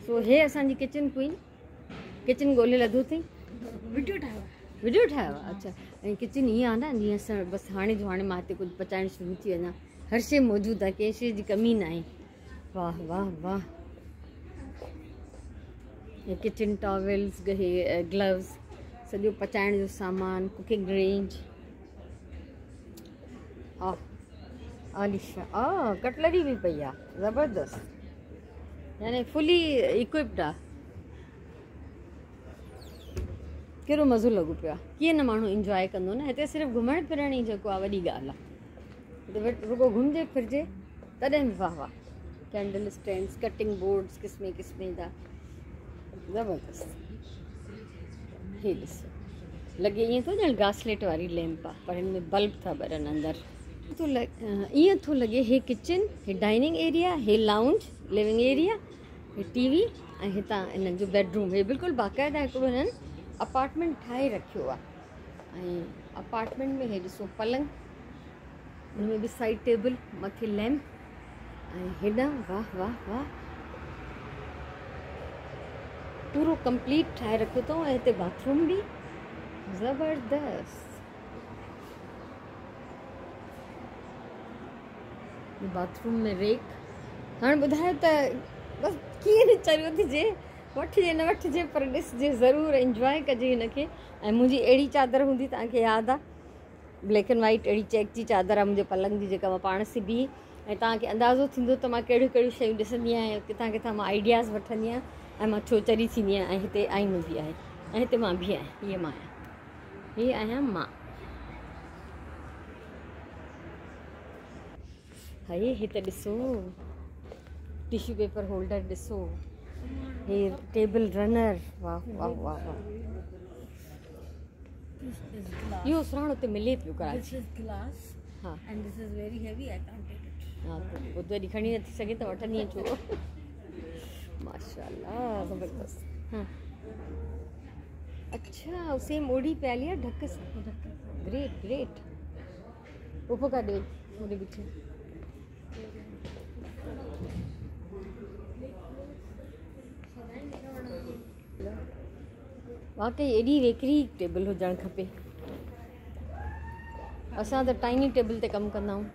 सो हे असांजी kitchen queen, kitchen ॻोल्हे लधो अथई, वीडियो ठाहियो आहे। अच्छा, ऐं किचन ईअं आहे न जीअं असां बसि हाणे जो हाणे मां हिते कुझु पचाइणु शुरू थी वञा, हर शइ मौजूदु आहे, कंहिं शइ जी कमी न आहे। वाह वाह वाह। हे किचन टॉवल्स, हे ग्लव्स, सॼो पचाइण जो सामान, कुकिंग रेंज, आलिशा कटलरी भी पई आहे, ज़बरदस्त, यानी फुली इक्विप्ड आहे। कहिड़ो मज़ो लॻो पियो आहे, कीअं न माण्हू इंजॉय कंदो न। हिते सिर्फ़ु घुमण फिरण ई जेको आहे वॾी ॻाल्हि आहे, हिते रुगो घुमिजे फिरिजे तॾहिं बि वाह वाह। कैंडल स्टैंड्स, कटिंग बोर्ड्स क़िस्मे क़िस्मे जा, ज़बरदस्त। हे ॾिसो, लॻे ईअं थो ॼण घासलेट वारी लैम्प आहे, पर हिन में बल्ब था ॿरनि अंदरि। ईअं थो लॻे हे किचन, हे डाइनिंग एरिया, हे लाउंज लिविंग एरिया, हे टीवी, ऐं हितां हिननि जो बेडरूम। हे बिल्कुलु बाक़ाइदा हिकिड़ो हिननि अपार्टमेंट ठाहे रखियो आहे। ऐं अपार्टमेंट में हे ॾिसो पलंग, हुन में बि साइड टेबल, मथे लैम्प, ऐं हेॾां वाह वाह वाह, पूरो कंप्लीट ठाहे रखियो अथऊं। ऐं हिते बाथरूम बि ज़बरदस्त। बाथरूम में रेक। हाणे ॿुधायो त बसि कीअं न चरियो थिजे, वठिजे न वठिजे, पर ॾिसजे ज़रूरु, एंजॉय कजे हिनखे। ऐं मुंहिंजी अहिड़ी चादर हूंदी, तव्हांखे यादि आहे, ब्लैक एंड वाइट अहिड़ी चेक जी चादर आहे मुंहिंजे पलंग जी, जेका मां पाण सिबी। ऐं तव्हांखे अंदाज़ो थींदो त मां कहिड़ियूं कहिड़ियूं शयूं ॾिसंदी आहियां, किथां किथां मां आइडियाज़ वठंदी आहियां, ऐं मां छो चरी थींदी आहियां। ऐं हिते आईनो बि आहे, ऐं हिते मां बि आहियां, हीअ मां आहियां, हीअ आहियां मां। हाय हे त ॾिसो, टिश्यू पेपर होल्डर ॾिसो, हे टेबल रनर, वाह वाह वाह वाह। इहो सराहणो उते मिले पियो कराची। हा, पोइ जॾहिं खणी नथी सघे त वठंदी छो। माशाल्लाह, ज़बरदस्त। हाँ, अच्छा, सेम ओढ़ी प्याली आहे, ढक सां, ग्रेट ग्रेट। पोइ का ॾे होॾे पीछे। वाकई एॾी वेकरी टेबल हुजणु खपे। असां त टाइनी टेबल ते कमु कंदा आहियूं।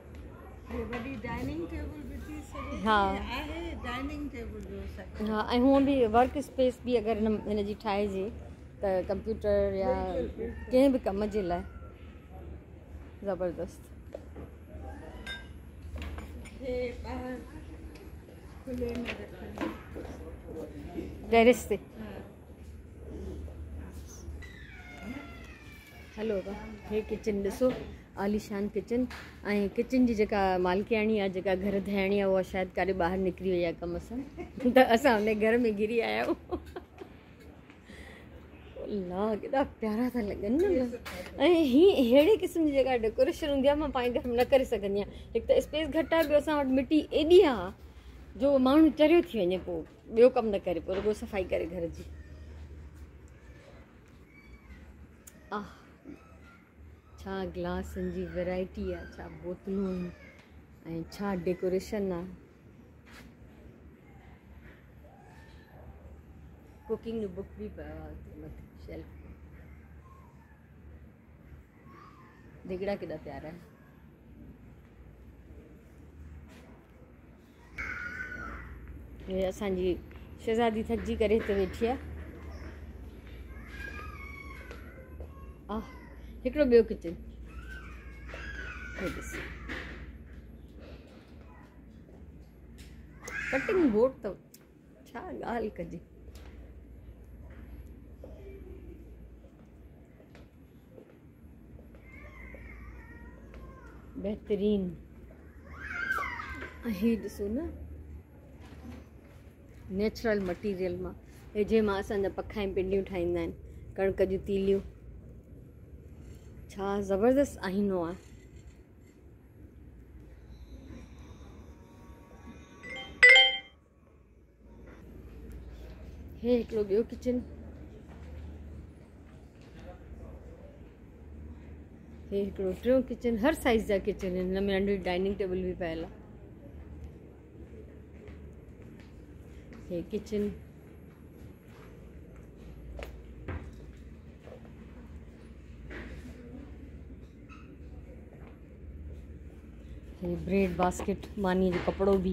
हा हा, ऐं हूअं बि वर्क स्पेस बि अगरि हिन जी ठाहिजे त कंप्यूटर या कंहिं बि कम जे लाइ ज़बरदस्त। टेरिस ते हलो बा। हे किचन ॾिसो, आलीशान किचन। ऐं किचन जी जेका मालकियाणी आहे, जेका घर धाइणी आहे, उहा शायदि काॾे ॿाहिरि निकिरी वई आहे कम सां, त असां हुन घर में घिरी आया आहियूं। अल्लाह, केॾा प्यारा था लॻनि न। ऐं हीअं अहिड़े क़िस्म जी जेका डेकोरेशन हूंदी आहे, मां पंहिंजे घर में न करे सघंदी आहियां। हिकु त स्पेस घटि आहे, ॿियो असां वटि मिटी एॾी आहे जो माण्हू चरियो थी वञे, पोइ ॿियो कमु न करे, पोइ रुगो सफ़ाई करे घर जी। छा ग्लासनि जी वैराइटी आहे, छा बोतलूं आहिनि, ऐं छा डेकोरेशन आहे। कुकिंग जो बुक बि पियो आहे मथे शेल्फ। देगड़ा केॾा प्यारा आहिनि। हे असांजी शहज़ादी थकिजी करे हिते वेठी आहे। हिकिड़ो ॿियो किचन, हे ॾिस, कटिंग बोर्ड अथव, छा ॻाल्हि कजे। बहितरीन। हे ॾिसो न, नेचुरल मटीरियल मां, हे जंहिं मां असांजा पखा ऐं पिंडियूं ठाहींदा आहिनि, कणिक जूं तीलियूं, छा ज़बरदस्त आईनो आहे। हे हिकिड़ो ॿियो किचन, हे हिकिड़ो टियों किचन। हर साइज़ जा किचन आहिनि, हिन में नंढी डाइनिंग टेबल बि पियल आहे। हे किचन हे ब्रेड बास्केट मानी जो कपिड़ो बि,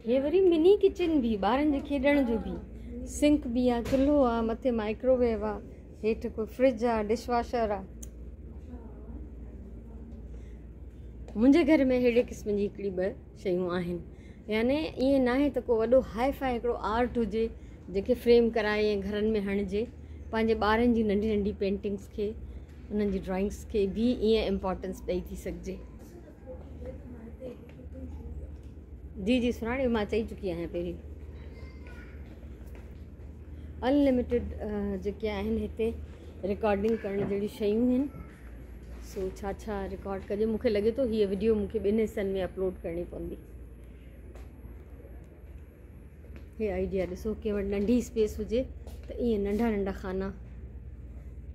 हे वरी मिनी किचन बि, ॿारनि जे खेॾण जो बि, सिंक बि आहे, चुल्हो आहे, मथे माइक्रोवेव आहे, हेठि कोई फ्रिज आहे, डिशवॉशर आहे। मुंहिंजे घर में अहिड़े क़िस्म जी हिकिड़ी ॿ शयूं आहिनि। यानी ईअं न आहे त को वॾो हाई फाई हिकिड़ो आर्ट हुजे जेके फ्रेम कराए ऐं घरनि में हणिजे, पंहिंजे ॿारनि जी नंढी नंढी पेंटिंग्स खे, उन्हनि जी ड्राइंग्स खे बि ईअं इम्पोर्टेंस ॾेई थी सघिजे। जी जी सुञाणे मां चई चुकी आहियां पहिरीं। अनलिमिटेड जेके आहिनि हिते रिकॉर्डिंग करण जहिड़ी शयूं आहिनि। सो छा छा रिकॉर्ड कजे, मूंखे लॻे थो हीअ वीडियो मूंखे 2 हिस्सनि में अपलोड करणी पवंदी। हे आइडिया ॾिसो, कंहिं वटि नंढी स्पेस हुजे त ईअं नंढा नंढा खाना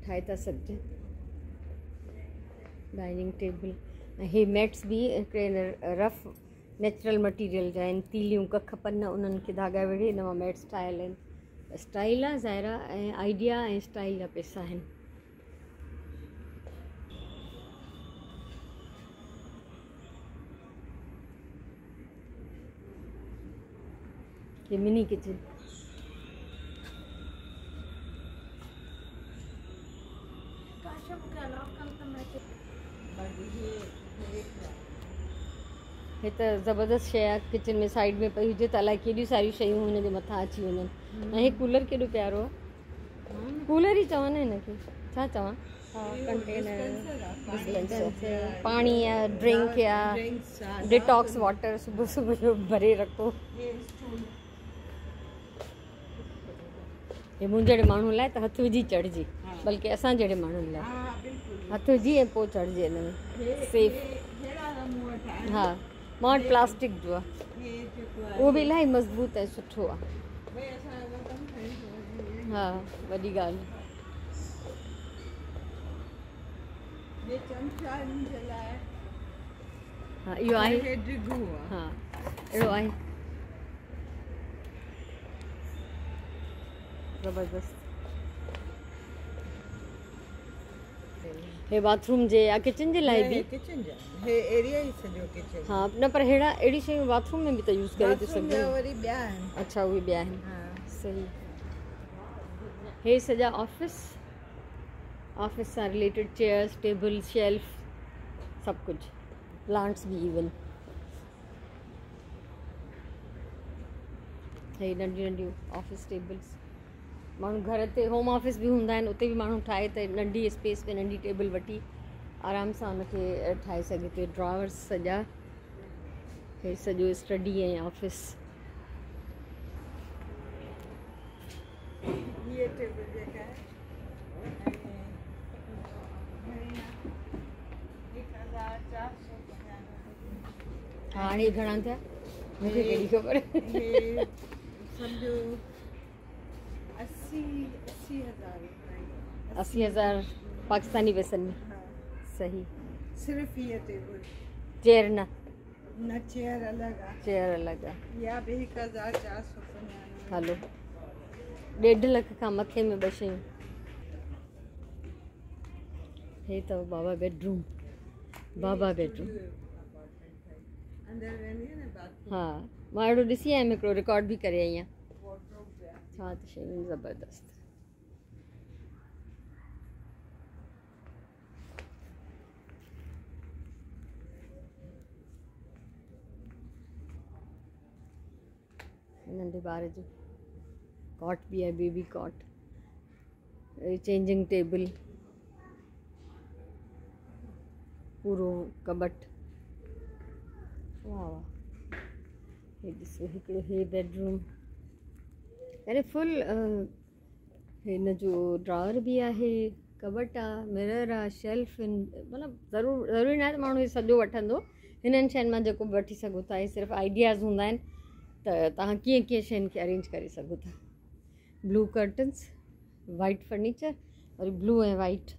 ठाहे था सघिजे। डाइनिंग टेबल ऐं हे मैट्स बि हिकिड़े रफ नेचुरल मटीरियल जा आहिनि, तीलियूं कख पन उन्हनि खे धागा वेड़े हिन मां मैट्स ठाहियल आहिनि। स्टाइल आहे ज़ाहिरा, ऐं आइडिया ऐं स्टाइल जा पैसा आहिनि। ये मिनी किचन, हे त ज़बरदस्त शइ आहे, किचन में साइड में पई हुजे त अलाए केॾियूं सारियूं शयूं हिन जे मथां अची वञनि। ऐं हे कूलर केॾो प्यारो आहे, कूलर ई चवां न हिनखे, छा चवां, कंटेनर, पाणी आहे, ड्रिंक आहे, डिटॉक्स वाटर सुबुह सुबुह जो भरे रखो। हे मुंहिंजे जहिड़े माण्हुनि लाइ त हथु विझी चढ़िजे, बल्कि असां जहिड़े माण्हुनि लाइ हथु विझी ऐं पोइ चढ़िजे हिन में सेफ। हा, मां वटि प्लास्टिक जो आहे, उहो बि इलाही मज़बूत ऐं सुठो आहे। हा, वॾी ॻाल्हि। हा, इहो आहे, हा अहिड़ो आहे, ज़बरदस्त। हे बाथरूम जे या किचन जे लाइ बि, किचन जा हे एरिया ही सॼो किचन। हाँ न, पर अहिड़ी शयूं बाथरूम में बि त यूज़ करे थी सघूं। वरी ॿिया आहिनि। अच्छा, उहे ॿिया आहिनि। हाँ सही। हे सॼा ऑफिस सां रिलेटेड चेयर्स, टेबल, शेल्फ, सभु कुझु, प्लांट्स बि इवन। हे नंढियूं नंढियूं ऑफिस टेबल्स, माण्हू घर ते होम ऑफिस बि हूंदा आहिनि, उते बि माण्हू ठाहे त नंढी स्पेस में नंढी टेबल वठी आराम सां उनखे ठाहे सघे थो। ड्रॉवर्स सॼा, हे सॼो स्टडी ऐं ऑफिस। ये टेबल जेका है हाणे घणा थिया मूंखे कहिड़ी ख़बर। समझो 80,000 पाकिस्तानी पैसनि में। हाँ। सही। सिर्फ ये टेबल, चेयर न, चेयर अलग है, चेयर अलग आहे। या भी 1495। हलो, 1.5 लख खां मथे में 2 शयूं। हे अथव बाबा बेडरूम, बाबा बेडरूम। अंदर वेंदी है ना बात। हा, मां अहिड़ो ॾिसी आयमि, हिकिड़ो रिकॉर्ड बि करे आई आहियां। छा त शयूं ज़बरदस्त। नंढे ॿार जो कॉट बि आहे, बेबी कॉट, चेंजिंग टेबल, पूरो कबट। वाह वाह। हे ॾिसो, हिकिड़ो हे बेडरूम, यानी फुल हिन जो ड्रॉवर बि आहे, कबट आहे, मिरर आहे, शेल्फ आहिनि। मतिलबु ज़रूरी न आहे त माण्हू इहो सॼो वठंदो, हिननि शयुनि मां जेको बि वठी सघो था। हे सिर्फ़ु आइडियाज़ हूंदा आहिनि त तव्हां कीअं कीअं शयुनि खे अरेंज करे सघो था। Blue curtains, white furniture, worry blue ऐं वाइट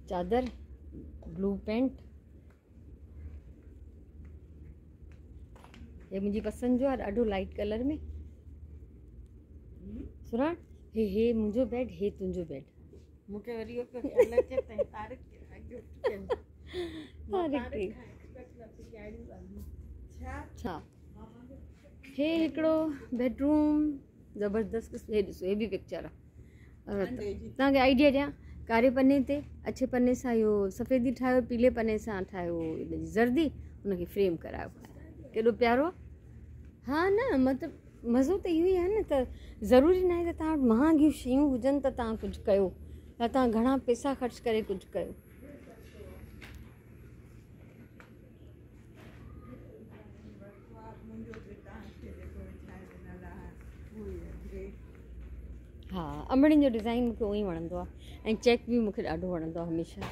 चादर, ब्लू पेंट। हे मुंहिंजी पसंदि जो आहे, ॾाढो लाइट कलर में। सुरण, हे मुंहिंजो बेड, हे तुंहिंजो बेड। मूंखे वरी इहो पियो ख़्यालु अचे त तारीख़ छा हे हिकिड़ो बेडरूम ज़बरदस्त। हे ॾिसो हे बि पिक्चर आहे। तव्हांखे आइडिया ॾियां, कारे पने ते अछे पने सां इहो सफ़ेदी ठाहियो, पीले पने सां ठाहियो हिनजी ज़र्दी, हुनखे फ्रेम करायो। केॾो प्यारो। हा न मतिलबु मज़ो त इहो ई आहे न। त ज़रूरी न आहे त तव्हां वटि महांगियूं शयूं हुजनि त तव्हां कुझु कयो, या तव्हां घणा पैसा ख़र्च करे कुझु कयो। हा अंबड़ियुनि जो डिज़ाइन मूंखे उअं ई वणंदो आहे, ऐं चेक बि मूंखे ॾाढो वणंदो आहे हमेशह।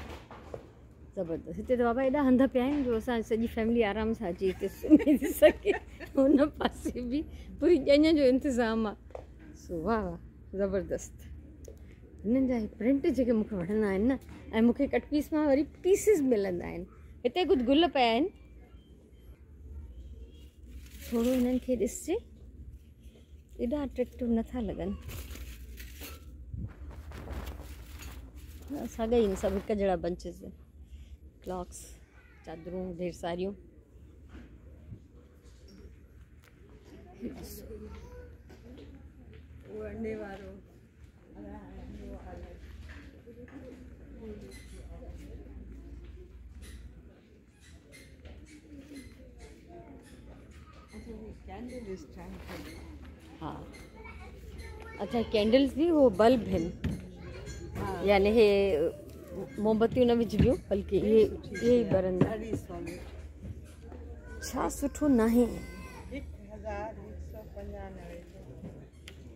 ज़बरदस्त। हिते त बाबा एॾा हंध पिया आहिनि जो असां सॼी फैमिली आराम सां अची हिते सुम्ही थी सघे। हुन पासे बि पूरी ॼञ जो इंतज़ामु आहे। सो वाह वाह ज़बरदस्त। हिननि जा प्रिंट जेके मूंखे वणंदा आहिनि न, ऐं मूंखे कट पीस मां वरी पीसिस मिलंदा आहिनि। हिते कुझु गुल पिया आहिनि, थोरो हिननि खे ॾिसजे, एॾा अट्रेक्टिव नथा लॻनि। साॻा ई आहिनि सभु हिकु जहिड़ा बंचिस, क्लॉक्स, चादरूं ढेर सारियूं। अंडे वारो हा अच्छा कैंडल्स भी वो बल्ब आहिनि, यानी हे मोमबत्तियूं न विझबियूं बल्कि इहे ई ॿरंदा। छा सुठो न आहे।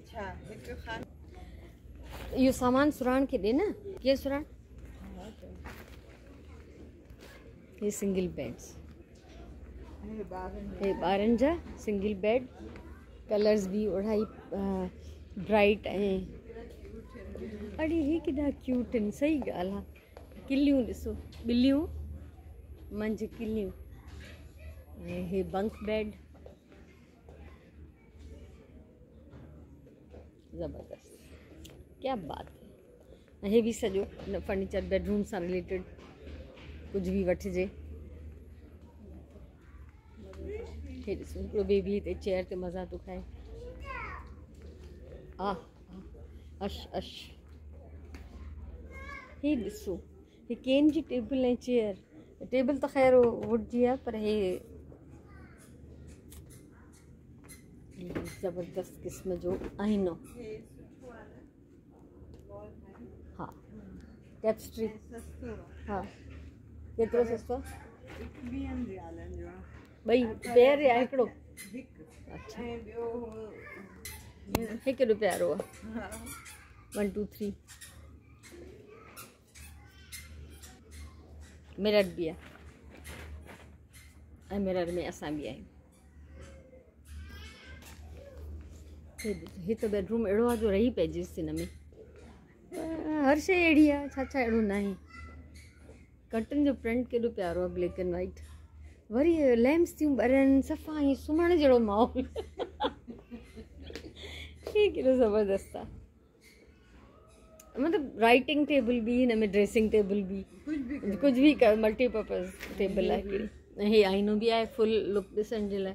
1195 इहो सामान सुराण खे ॾे न, कीअं सुराण। हे सिंगल बेड्स, हे ॿारनि जा सिंगल बेड, कलर्स बि अढ़ाई ब्राइट ऐं अड़े हे केॾा क्यूट आहिनि। सही ॻाल्हि आहे। किलियूं ॾिसो, ॿिलियूं मंझि किलियूं, ऐं हे बंक बेड ज़बरदस्त, क्या बात है। ऐं हे बि सॼो फर्नीचर बेडरूम सां रिलेटेड कुझु बि वठिजे। हे ॾिसो हिकिड़ो बेबी हिते चेयर ते मज़ा थो खाए। अश अश। हे ॾिसो हे केन जी टेबल ऐं चेयर। टेबल त ख़ैर वुड जी आहे, पर हे ज़बरदस्त क़िस्म जो आईनो। हा टेप्स्ट्री। हा केतिरो सस्तो? ॿई पेयर या हिकिड़ो? अच्छा हे केॾो प्यारो आहे। 1 2 3 मिरर भी है, ऐं मिरर में असां भी आहियूं। हे त बेडरूम अहिड़ो आहे जो रही पइजेसि हिन में। हर शइ अहिड़ी आहे, छा छा अहिड़ो न आहे। कर्टन जो प्रिंट केॾो प्यारो आहे, black and white. Worry lamps थियूं ॿरनि, सफ़ा ईअं सुम्हण जहिड़ो माहौल। हे केॾो ज़बरदस्त आहे। मतलब राइटिंग टेबल भी हिन में, ड्रेसिंग टेबल भी, कुछ भी कर, मल्टीपर्पज़ टेबल आहे हिकिड़ी। ऐं हे आईनो भी आहे फुल लुक ॾिसण जे लाइ।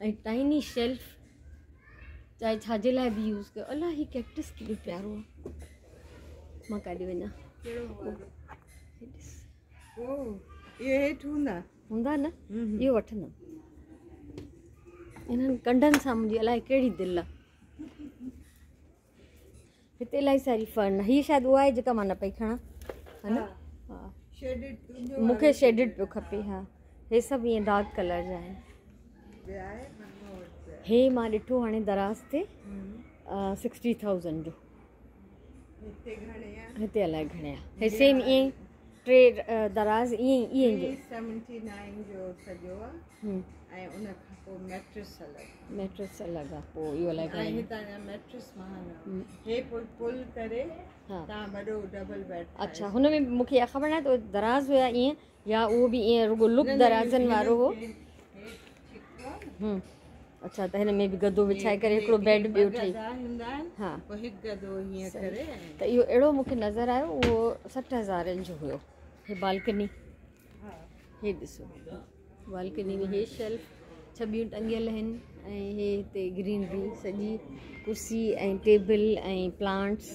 ऐं टाइनी शेल्फ, चाहे छाजे लाइ बि यूज़ कयो। अलाह ही कैक्टस केॾो प्यारो आहे। मां काॾे वञा? हूंदा न, इहो वठंदमि। इन्हनि कंडनि सां मुंहिंजी अलाए कहिड़ी दिलि आहे। हिते इलाही सारी फर्न। हीअ शायदि उहा आहे जेका मां न पई खणा, है न? हा मूंखे शेडिड पियो खपे। हा हे सभु ईअं डार्क कलर जा आहिनि। हे मां ॾिठो हाणे दराज़ ते 60,000 जो। हिते अलाए घणे आहे। हे सेम ईअं टे दराज़ ईअं ईअं जो 79 जो सॼो आहे, ऐं उन खां पोइ मैट्रेस अलॻि। मैट्रेस अलॻि आहे, पोइ इहो अलाए घणे। हितां जा मैट्रेस महान हे पुल करे तव्हां वॾो डबल बेड। अच्छा हुन में मूंखे इहा ख़बर न आहे त दराज़ हुया ईअं, या उहो बि ईअं रुगो लुक दराज़नि वारो हो। अच्छा त हिन में बि गदो विछाए करे हिकिड़ो बेड ॿियो ठही। हा त इहो अहिड़ो मूंखे नज़र आयो, उहो 60,000 जो हुयो। हे बालकनी हे ॾिसो बालकनी में हे शेल्फ छबियूं टंगियल आहिनि ऐं हे हिते ग्रीनरी सॼी कुर्सी ऐं टेबल ऐं प्लांट्स।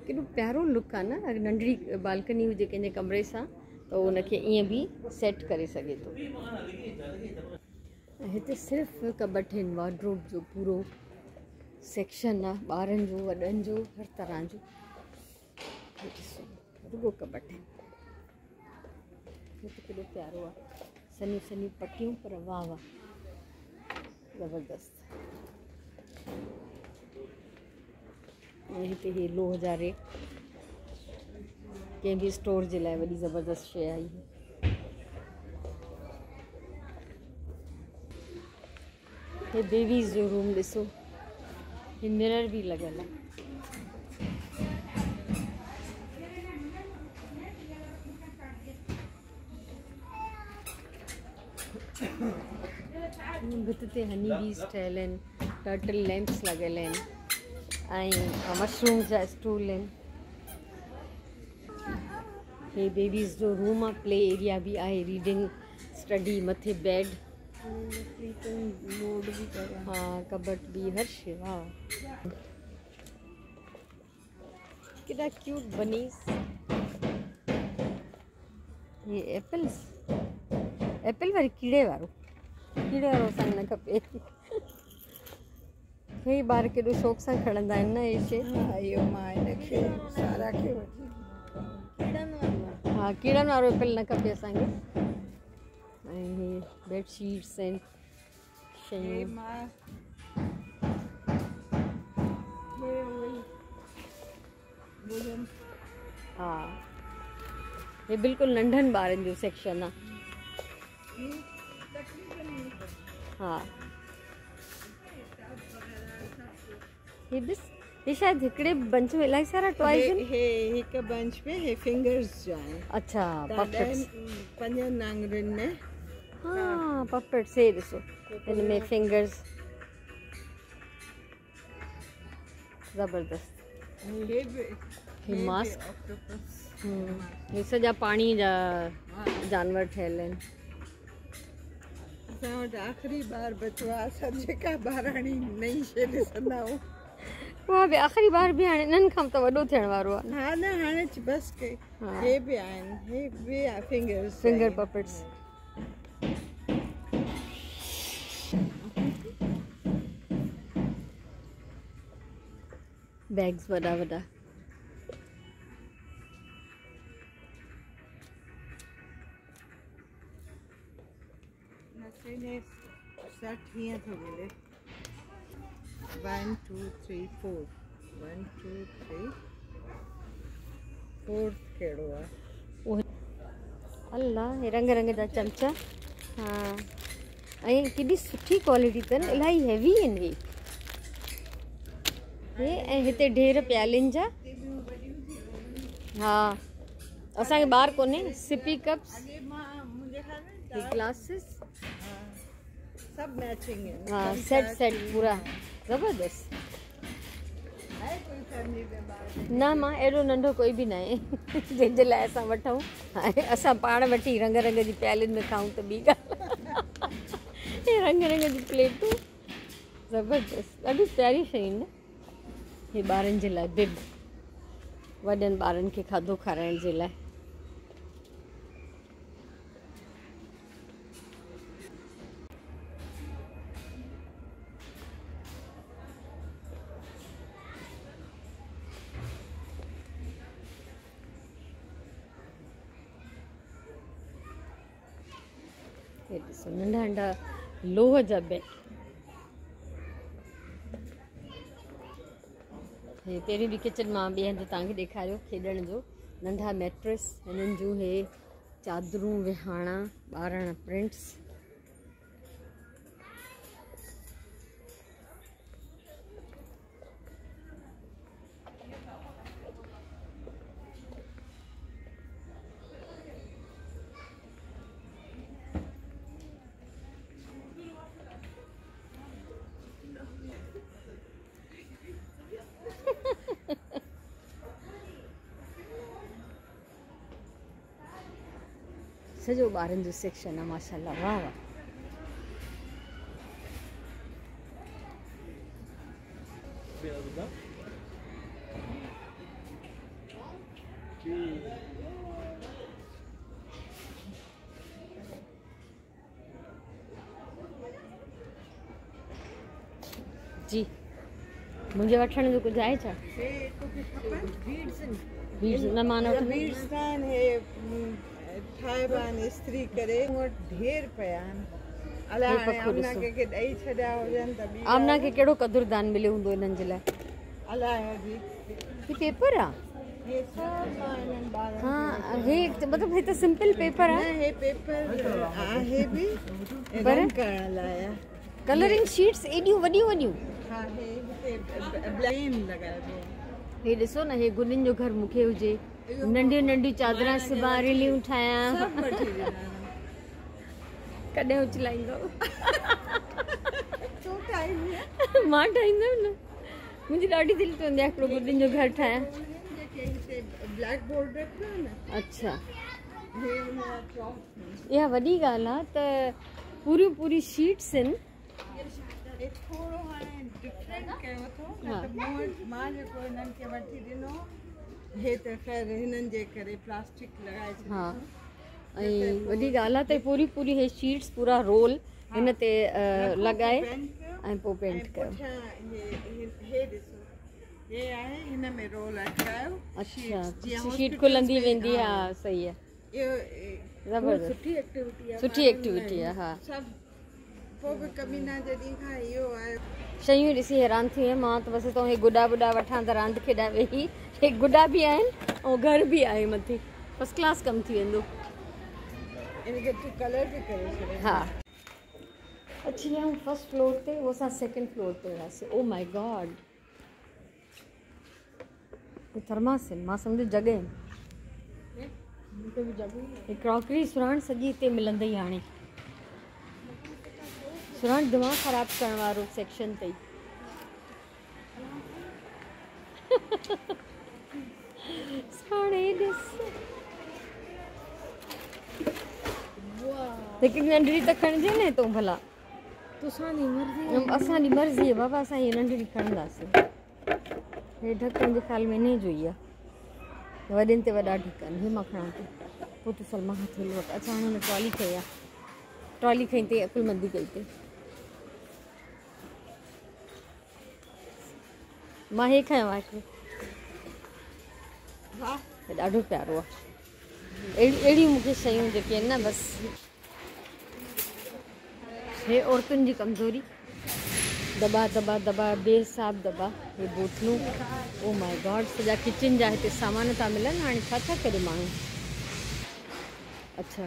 केॾो प्यारो लुक आहे न। अगरि नंढड़ी बालकनी हुजे कंहिंजे कमरे सां त उनखे ईअं बि सेट करे सघे थो। ऐं हिते सिर्फ़ु कबट आहिनि, वार्डरोब जो पूरो सेक्शन आहे, ॿारनि जो वॾनि जो हर तरह जो। रुगो कबट आहिनि। हिते केॾो प्यारो आहे, सनी सनी पटियूं, पर वाह वाह ज़बरदस्त। ऐं हिते हे लोह जा रेक, कंहिं बि स्टोर जे लाइ वॾी ज़बरदस्त शइ आई है। हे बेबीज़ जो रूम ॾिसो, हे मिरर भी लॻल आहे। भित ते हनी बीज ठहियल आहिनि, टर्टल लैंप्स लॻल आहिनि ऐं मशरूम जा स्टूल आहिनि। हे बेबीज़ जो रूम आहे, प्ले एरिया भी आहे, रीडिंग स्टडी, मथे बेड, बोर्ड भी, हाँ कबट भी, हर शइ। वाह केॾा क्यूट बनीस। ये एप्पल्स, एप्पल वारी कीड़े वारो असांखे न खपे। हे ॿार केॾो शौक़ सां खणंदा आहिनि न हे शइ। हा कीड़नि वारो एप्पल न खपे असांखे। ऐं हे बेडशीट्स आहिनि, शयूं। हा हे बिल्कुलु नंढनि ॿारनि जो सेक्शन आहे। हाँ ये ॾिस, ये शायद हिकिड़े बंच में इलाही सारा टॉयज आहिनि। हे हिक बंच में हे फिंगर्स जो आहिनि। अच्छा पपेट्स, 5 आङुरियुनि में। हाँ पपेट्स, हे ॾिसो हिन में फिंगर्स, ज़बरदस्त। हे मास्क, हे सॼा पाणी जा जानवर ठहियल आहिनि। असां वटि आख़िरी बार बचो आहे, असां जेका ॿाराणी नई शइ ॾिसंदा आहियूं उहा बि आख़िरी बार बि हाणे इन्हनि खां त वॾो थियण वारो आहे। हा न हाणे बसि हे बि आहिनि, हे बि आहे फिंगर्स, फिंगर पपेट्स। बैग्स वॾा वॾा। सेट हीअं थो मिले, 1 2 3 4, 1 2 3 4 कहिड़ो आहे? अल्लाह हे रंग रंग जा चमचा। हाँ ऐं केॾी सुठी क्वालिटी अथनि, इलाही हैवी आहिनि हे। ऐं हिते ढेर प्यालियुनि जा। हा असांखे ॿार कोन्हे। सिपी कप्स, ग्लासेस, सब मैचिंग है। हाँ सेट पूरा ज़बरदस्त। न मां एॾो नंढो कोई बि न आहे जंहिंजे लाइ असां वठूं। असां पाण वठी रंग रंग जी प्यालियुनि में खाऊं त ॿी ॻाल्हि। हे रंग रंग जी प्लेटूं ज़बरदस्त, ॾाढी प्यारी शयूं आहिनि। हे ॿारनि जे लाइ बिब, वॾनि ॿारनि खे खाधो खाराइण जे लाइ। हे ॾिसो नंढा नंढा लोह जा बेड। हे पहिरीं बि किचन मां ॿिए हंधि तव्हांखे ॾेखारियो खेॾण जो। नंढा मैट्रेस, हिननि जूं हे चादरूं, विहाणा, ॿारहं प्रिंट्स। सॼो ॿारनि जो सेक्शन आहे माशाल्लाह, वाह वाह। जी मुझे वठण जो कुछ आहे छा? बीड्स न मां न वठंदमि। बीड्सतान हे ठाहिबा आहिनि इस्त्री करे, वटि ढेर पिया आहिनि। अलाए हाणे आमना खे ॾेई छॾिया हुजनि त ॿी आमना खे कहिड़ो क़दुरदान मिलियो हूंदो इन्हनि जे लाइ। अलाए अॼु ही पेपर आहे? हे सभु आहिनि ॿारनि हाँ हे मतलब हे तो सिंपल पेपर न, है। हे पेपर आहे बि रंग करण लाइ। कलरिंग शीट्स एडियूं वॾियूं वॾियूं। हाँ हे हिते ब्लेन लॻाइबो। हे ॾिसो न, हे गुॾनि जो घर मूंखे हुजे, नंढियूं नंढियूं चादरां सिबा, रिलियूं ठाहियां। सभु वठी ॾिना कॾहिं उचलाईंदो? तूं ठाहींदी? मां ठाहींदमि न, मुंहिंजी ॾाढी दिलि थी वेंदी आहे हिकिड़ो गुॾनि जो घर ठाहियां। ब्लैक बोर्ड रखियो न। अच्छा हे हुनजा चॉक। इहा वॾी ॻाल्हि आहे त पूरी शीट्स आहिनि। हे थोरो हाणे डिफरेंट कयो अथऊं न त मां जेको हिननि खे वठी ॾिनो, हे त ख़ैर हिननि जे करे प्लास्टिक लॻाए छॾियो। हाँ ऐं वॾी ॻाल्हि आहे त पूरी हे शीट्स पूरा रोल हिन ते लॻाए ऐं पोइ पेंट कयो। हे ॾिसो, हे आहे हिन में रोल अटकायो। अच्छा शीट खुलंदी वेंदी। हा सही आहे, ज़बरदस्त, सुठी एक्टिविटी आहे। हा सभु पोइ बि कमीना जॾहिं खां इहो आहे शयूं ॾिसी हैरान थी वियमि मां त। बसि तो हे गुॾा वुॾा वठां त रांदि खेॾां वेही। हे गुॾा बि आहिनि ऐं घर बि आहे मथे, फर्स्ट क्लास कमु थी वेंदो। इनखे तूं कलर बि करे छॾे। हा अची वियमि फर्स्ट फ्लोर ते, वो असां सेकेंड फ्लोर ते वियासीं। ओ माय गॉड, थर्मास आहिनि, मां सम्झो जॻह आहिनि। क्रॉकरी सुराण सॼी हिते मिलंदी हाणे। सुराण दिमाग़ ख़राब करण वारो सेक्शन अथई। हिकिड़ी नंढड़ी त खणिजे न हितां भला। असांजी मर्ज़ी आहे बाबा, असां हीअ नंढड़ी खणंदासीं। हे ढक मुंहिंजे ख़्याल में इन जो ई आहे, वॾनि ते वॾा ढक आहिनि। हे मां खणां थी, पोइ तूं सलमा खां थेलो वटि। अच्छा हाणे हुन ट्रॉली खई आहे, ट्रॉली खई अथई, अकुलमंदी कई अथई। मां हे खयो आहे हिकिड़ो, हे ॾाढो प्यारो आहे। अहिड़ियूं मूंखे शयूं जेके आहिनि न बसि। हे औरतुनि जी कमज़ोरी, दॿा दॿा दॿा बेहिसाब दॿा, हे बोतलूं। ओ माय गॉड, सॼा किचन जा हिते सामान था मिलनि। हाणे छा छा करे माण्हू। अच्छा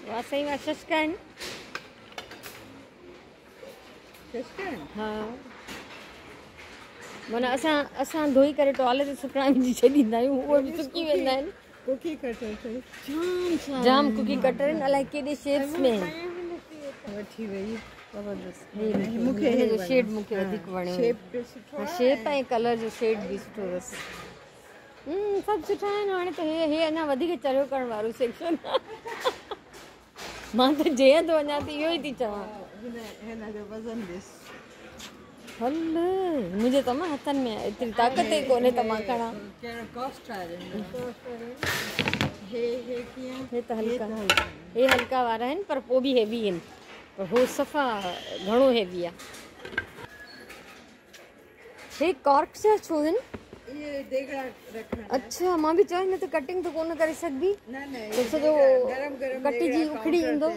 वाह सही वाह, शशका आहिनि। हा माना असां धोई करे टॉयलेट ते सुकणा विझी छॾींदा आहियूं, उहे बि सुकी वेंदा आहिनि। कुकी कटर जाम कुकी कटर आहिनि, अलाए केॾे शेप्स में वठी वई। ज़बरदस्त। मूंखे शेड मूंखे वधीक वणियो। शेप ऐं कलर जो शेड बि सुठो अथसि। सभु सुठा आहिनि। हाणे त हे अञा वधीक चरियो करण वारो सेक्शन आहे। मां त जंहिं थो वञा थी इहो ई थी चवां। हल मुंहिंजे त मां हथनि में एतिरी ताक़त ई कोन्हे त मां खणा। हे त हल्का, हे हल्का वारा आहिनि पर पोइ बि हेवी आहिनि, पर हो सफ़ा घणो हेवी आहे। हे कॉर्क जा छो आहिनि? अच्छा मां बि चवां न त कटिंग त कोन करे सघबी, त सॼो कटिजी उखड़ी ईंदो।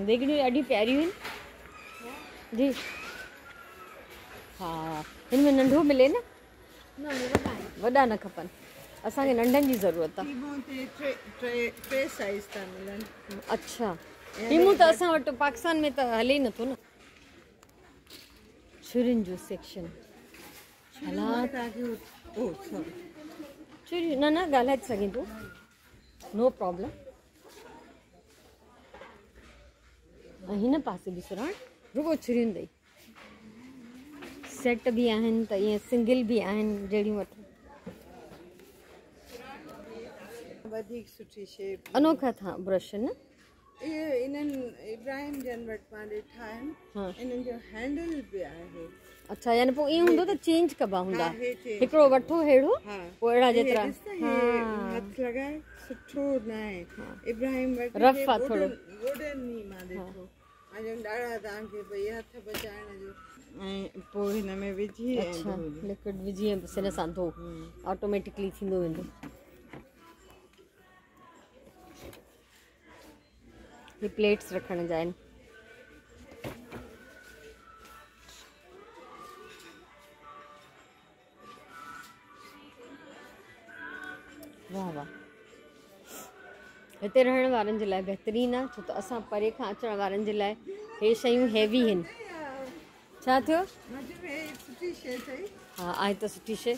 देॻड़ियूं ॾाढियूं प्यारियूं आहिनि जी। हा हिन में नंढो मिले न, वॾा न खपनि असांखे, नंढनि जी ज़रूरत आहे। अच्छा हीमूं त असां वटि पाकिस्तान में त हले ई नथो न। छुरियुनि जो सेक्शन, छुरियूं न ॻाल्हाए सघे तूं, नो प्रॉब्लम। ऐं हिन पासे बि सुराण रुगो छुरियुनि ॾेई सेट भी आहिनि त ईअं सिंगल बि आहिनि जहिड़ियूं वठो। वधीक सुठी शेप अनोखा था ब्रश न। इहे इन्हनि इब्राहिम जन वटि मां ॾिठा आहिनि। हाँ। इन्हनि जो हैंडल बि आहे। अच्छा यानी पोइ ईअं हूंदो त चेंज कबा हूंदा। हा, हे change हिकिड़ो वठो अहिड़ो पोइ अहिड़ा हे जेतिरा। ॾिस त हे हथ लॻाए सुठो न आहे। इब्राहिम वटि रफ आहे थोरो। वुडन ई मां ॾिठो। मां चयो ॾाढा तव्हांखे भई हथ बचाइण जो। ऐं पोइ हिन में विझी अच्छा लिक्विड विझी सिन सां धो ऑटोमेटिकली थींदो वेंदो। ये प्लेट्स रखण जा आहिनि। वाह वाह हिते रहण वारनि जे लाइ बहितरीनु आहे छो त असां परे खां अचण वारनि जे लाइ हे शयूं हैवी आहिनि। छा थियो? सुठी शइ अथई। हा आहे त सुठी शइ।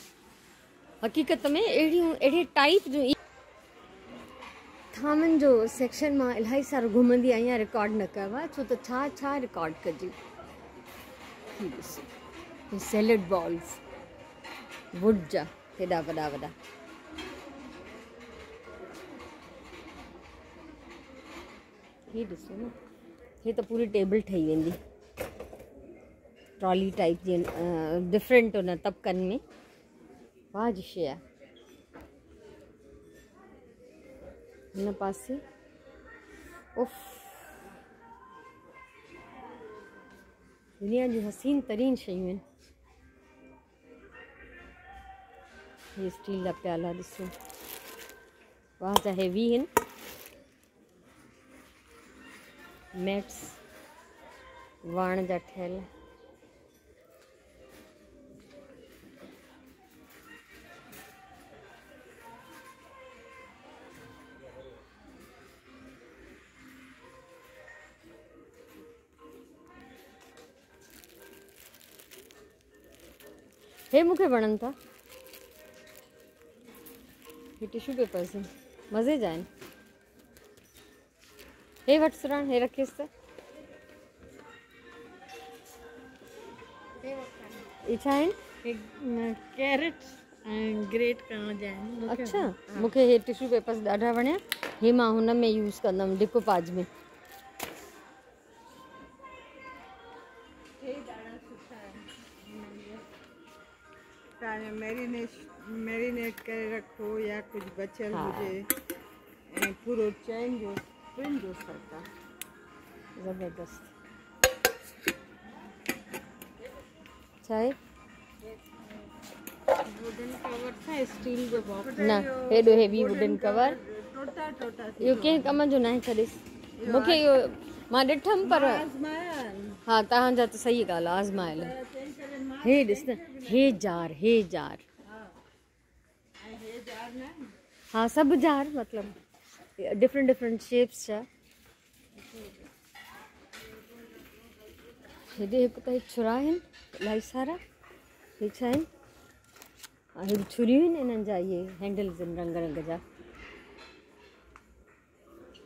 हक़ीक़त में अहिड़े टाइप जो थामनि जो सेक्शन मां इलाही सारो घुमंदी आहियां रिकॉर्ड न कयो आहे छो त छा रिकॉर्ड कजे। सैलेड बॉल्स वुड जा हेॾा वॾा वॾा। हे ॾिसो न हे त पूरी टेबल ठही वेंदी ट्रॉली टाइप जी डिफरेंट उन तबकनि में। वाह जी शइ आहे। हिन पासे उफ दुनिया जी हसीन तरीन शयूं आहिनि। ये स्टील जा प्याला ॾिसो वाह जा हैवी आहिनि। मैट्स वाण जा ठहियल। हे मूंखे वणनि था। हे टिश्यू पेपर्स आहिनि मज़े जा आहिनि। हे वटि सुरण हे रखेसि त ये छा आहिनि? कैरेट्स ऐं ग्रेट करण जा आहिनि। अच्छा मूंखे हे टिश्यू पेपर्स ॾाढा वणिया। हे मां हुन में यूज़ कंदमि डिकोपाज में। मैरिनेट करे रखो या कुछ बचल हुजे ऐं पूरो चैन जो स्प्रिंग जो सेट आहे ज़बरदस्त। छा आहे? वुडन कवर था स्टील जो बॉक्स न हेॾो हेवी वुडन कवर टोटा टोटा इहो कंहिं कम जो न आहे। छॾेसि मूंखे इहो मां ॾिठमि पर हा तव्हांजा त सही ॻाल्हि आहे आज़मायल। हे ॾिस न हे जार हाँ सब जार मतलब डिफरेंट शेप्स छा। हेॾे हिकु त छुरा आहिनि इलाही सारा। हे छा आहिनि? हेॾी छुरियूं आहिनि इन्हनि जा इहे हैंडल्स आहिनि रंग रंग जा।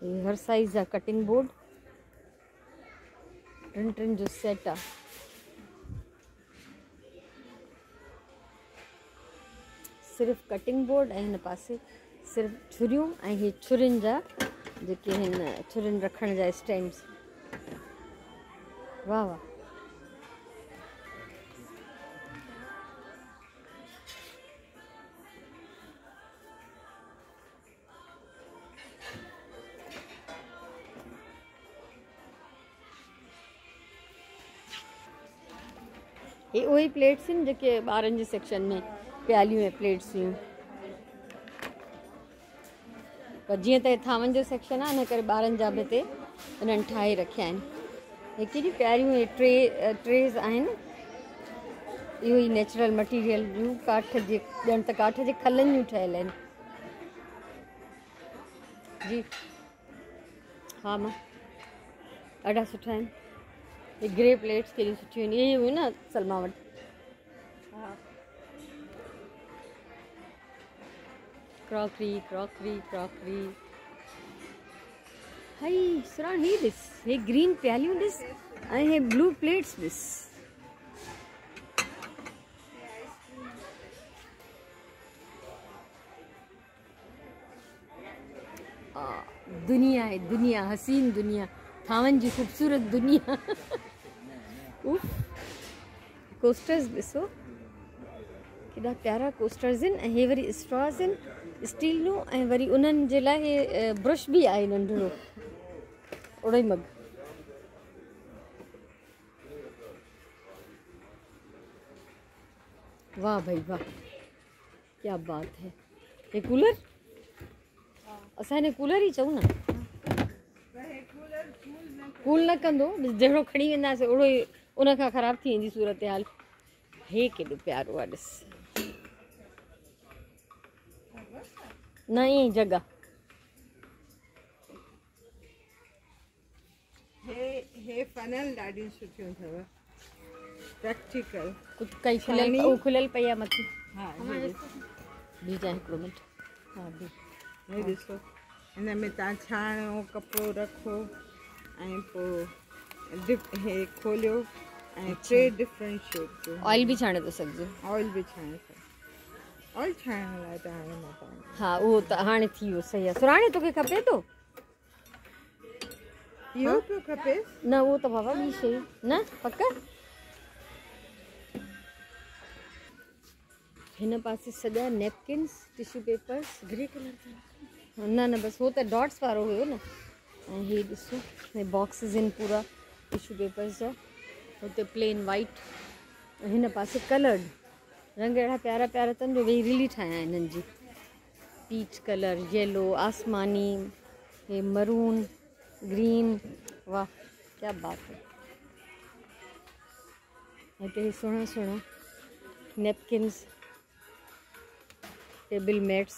ये हर साइज़ जा कटिंग बोर्ड टिनि जो सेट आहे। सिर्फ़ु कटिंग बोर्ड ऐं हिन पासे सिर्फ़ु छुरियूं ऐं हे छुरियुनि जा जेके आहिनि छुरियुनि रखण जा स्टैंड्स। वाह वाह ये उहे प्लेट्स आहिनि जेके ॿारनि जे सेक्शन में प्यालियूं ऐं प्लेट्स हुयूं। पर जीअं त थावनि जो सेक्शन आहे इन करे ॿारनि जा बि हिते इन्हनि ठाहे रखिया आहिनि। हे केॾी प्यारियूं ट्रेज़ आहिनि। इहो ई नेचुरल मटीरियल जूं काठ जे ॼण त काठ जे खलनि जूं ठहियल आहिनि। जी हा मां ॾाढा सुठा आहिनि। ये ग्रे प्लेट्स केॾियूं सुठियूं आहिनि। इहे हुयूं न सलमा वटि। क्रॉकरी हाई सुरण ही ॾिस हे ग्रीन प्यालियूं ॾिस ऐं हे ब्लू प्लेट्स ॾिस। दुनिया है, दुनिया हसीन दुनिया, थावन जी खूबसूरत दुनिया। उफ, कोस्टर्स ॾिसो केॾा प्यारा कोस्टर्स आहिनि। ऐं हे वरी स्ट्रॉस आहिनि स्टील जूं, ऐं वरी उन्हनि जे लाइ हे ब्रश बि आहे नंढिड़ो ओड़ो ई मग। वाह भाई वाह, क्या बात है। हे कूलर, असां हिन कूलर ई चऊं न, कूल न कंदो, जहिड़ो खणी वेंदासीं ओड़ो ई उन खां ख़राबु थी वेंदी सूरत हाल। हे केॾो प्यारो आहे ॾिस, न ईअं ई जॻह। हे फनल ॾाढियूं सुठियूं अथव, प्रैक्टिकल। कुझु कई खुलियल पई आहे मथे। हा बीजा हिकिड़ो मिंट। हा बी, हे ॾिसो, हिन में तव्हां छाणो कपिड़ो रखो ऐं पोइ हे खोलियो ऐं 3 डिफरेंट शेप जो ऑयल बि छाणे थो सघिजे। ऑयल बि छाणे सघो, ऑयल छाणण लाइ त हाणे मां पाऊं। हा उहो त हाणे थी वियो, सही आहे। सुराणे तोखे खपे थो? इहो पियो खपे न, उहो त बाबा ॿी शइ न पक। हिन पासे सॼा napkins, tissue papers, grey colour न न बसि हो त डॉट्स वारो हुयो न। ऐं हे ॾिसो, हे बॉक्सिस आहिनि पूरा टिश्यू पेपर्स जा, हुते प्लेन वाइट, ऐं हिन पासे कलर्ड रंग अहिड़ा प्यारा प्यारा अथनि जो वेही रिली ठाहिया हिननि जी। पीच कलर, येलो, आसमानी, हे मरून, ग्रीन, वाह क्या बात है। हिते हे सुहिणा सुहिणा नैपकिन्स, टेबल मैट्स,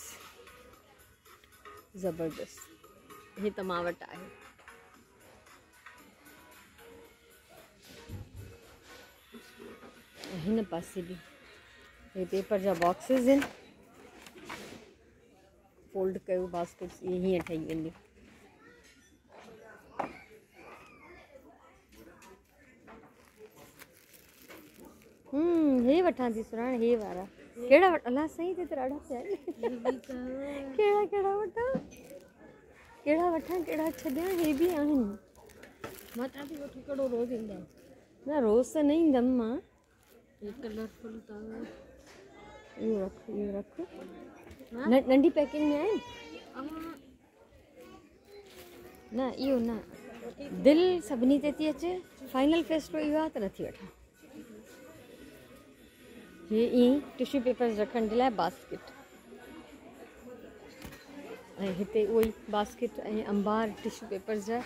ज़बरदस्त। हे त मां वटि आहे। हिन पासे बि हे पेपर जा बॉक्सिस आहिनि, फोल्ड कयो बास्केट्स, इहे हीअं ठही वेंदियूं। हे वठां थी सुराणे, हे वारा कहिड़ा अलाह सही ते ॾाढा प्यारा। कहिड़ा कहिड़ा वठां, कहिड़ा वठां कहिड़ा छॾियां, हे बि आहिनि। मां चवां थी वठी कहिड़ो रोज़ ईंदा न, रोज़ त न ईंदमि मां। हे कलरफुल अथव, इहो रख, इहो रख। नंढी पैकिंग में आहिनि न, इहो न। दिलि सभिनी ते थी अचे, फाइनल फ़ैसिलो इहो आहे त नथी वठां। हे ईअं टिश्यू पेपर्स रखण जे लाइ बास्केट, ऐं हिते उहो ई बास्केट ऐं अंबार टिश्यू पेपर्स जा।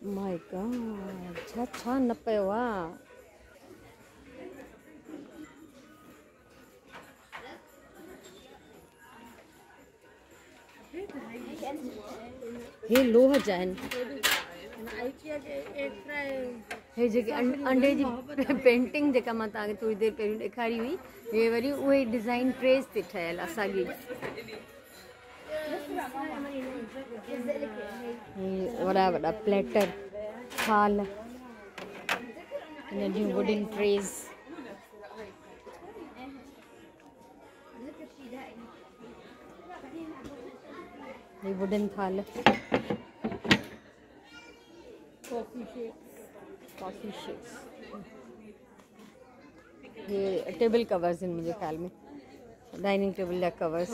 माय गॉड, छा छा न पियो आहे। हे लोह जा आहिनि, हे जेके अंडे जी पेंटिंग जेका मां तव्हांखे थोरी देरि पहिरियों ॾेखारी हुई, हे वरी उहे डिज़ाइन ट्रेस ते ठहियल आहे साॻी। हे वॾा वॾा प्लेटर, थाल, हिन जूं वुडन ट्रेस, हे वुडन थाल, कॉफ़ी शेक्स, हे टेबल कवर्स आहिनि मुंहिंजे ख़्याल में, डाइनिंग टेबल जा कवर्स।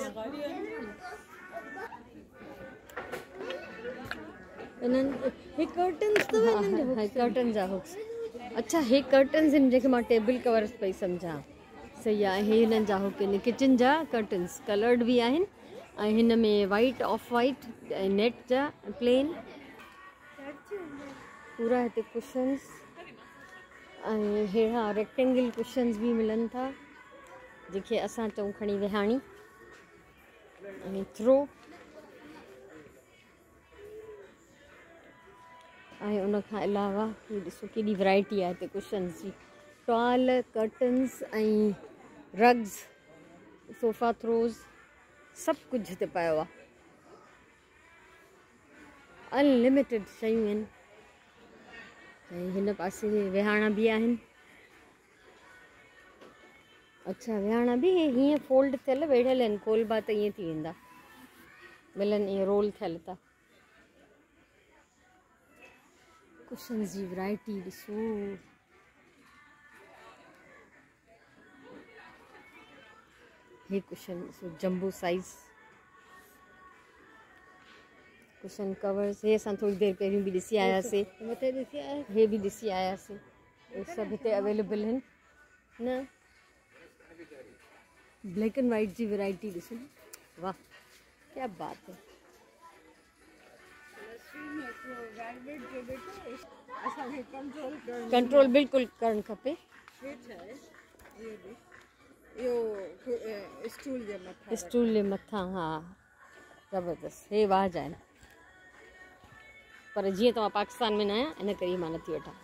हे कर्टन्स अथव, हा कर्टन जा हुक्स। अच्छा, हे कर्टन्स आहिनि जेके मां टेबल कवर्स पई सम्झां। सही आहे, हे हिननि जा हुक आहिनि, किचन जा कर्टन्स, कलर्ड बि आहिनि, ऐं हिन में वाइट, ऑफ वाइट ऐं नेट जा प्लेन पूरा। हिते कुशन्स ऐं अहिड़ा रेक्टेंगल कुशन्स बि मिलनि था, जेके असां चऊं खणी विहाणी, ऐं थ्रो, ऐं उनखां अलावा ही ॾिसो केॾी वैरायटी आहे हिते कुशन्स जी। टॉल, कर्टन्स ऐं रग्स, सोफ़ा थ्रोज़, सभु कुझु हिते पियो आहे। अनलिमिटेड शयूं आहिनि। ऐं हिन पासे विहाणा बि आहिनि। अच्छा, विहाणा बि हीअं फोल्ड थियल वेढ़ियल आहिनि, खोलबा त ईअं थी वेंदा, मिलनि ईअं रोल थियल था। कुशन्स जी वैरायटी ॾिसो। हे कुशन ॾिसो जंबो साइज़ कुशन कवर्स। हे असां थोड़ी देर पहिरियों भी ॾिसी आयासीं, हे भी ॾिसी आयासीं। हे सभु हिते अवेलेबल आहिनि न। ब्लैक एंड वाइट जी वैरायटी ॾिसो, वाह क्या बात है। कंट्रोल बिल्कुल करणु खपे। स्टूल जे मथां, हा ज़बरदस्त। हे वाज आहिनि, पर जीअं तव्हां पाकिस्तान में न आहियां इन करे मां नथी वठां।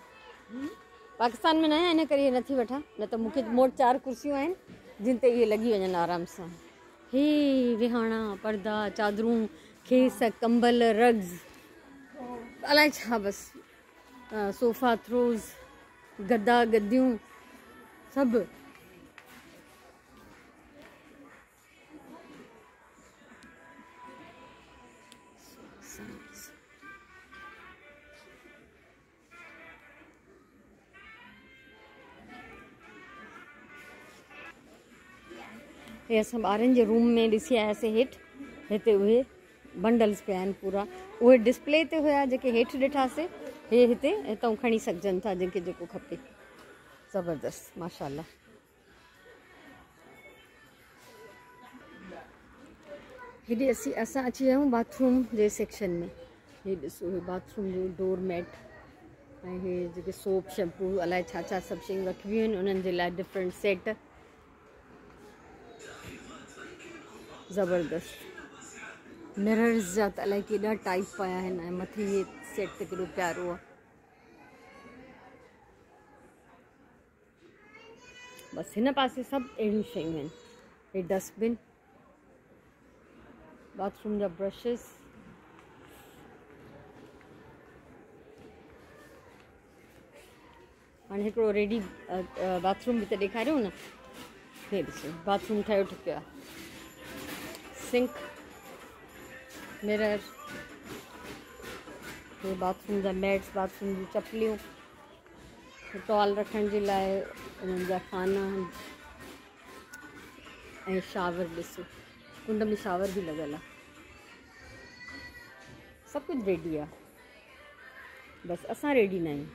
पाकिस्तान में न आहियां इन करे नथी वठां, न त मूंखे मोट 4 कुर्सियूं आहिनि जिन ते इहे लॻी वञनि आराम सां। हे विहाणा पर्दा, चादरूं, खेस, कंबल, रग्स, अलाए छा बसि, सोफ़ा थ्रोज़, गद्दा गद्दियूं सभु। हे असां ॿारनि जे रूम में ॾिसी आयासीं हेठि, हिते उहे बंडल्स पिया आहिनि पूरा। उहे डिस्प्ले ते हुया जेके हेठि ॾिठासीं, हे हिते हितां खणी सघजनि था जंहिंखे जेको खपे। ज़बरदस्त माशाल्लाह। हेॾे असां अची विया आहियूं बाथरूम जे सेक्शन में। हे ॾिसो, हे बाथरूम जो डोर मैट ऐं हे जेके सोप शैम्पू अलाए छा छा सभु शयूं रखियूं आहिनि उन्हनि जे लाइ डिफरेंट सेट। ज़बरदस्त। मिरर्स जा त अलाए केॾा टाइप पिया आहिनि ऐं मथे हे सेट त केॾो प्यारो आहे। बसि हिन पासे सभु अहिड़ियूं शयूं आहिनि। हे डस्टबिन, बाथरूम जा ब्रशिस, हाणे हिकिड़ो रेडी बाथरूम बि त ॾेखारियूं न। हे ॾिसो बाथरूम ठहियो ठुकियो आहे। सिंक, मिरर, हे बाथरूम जा मैट्स, बाथरूम जी चपलियूं, टॉल रखण जे लाइ उन्हनि जा खाना ऐं शावर ॾिसो, कुंड में शावर बि लॻल आहे। सभु कुझु रेडी आहे, बसि असां रेडी न आहियूं।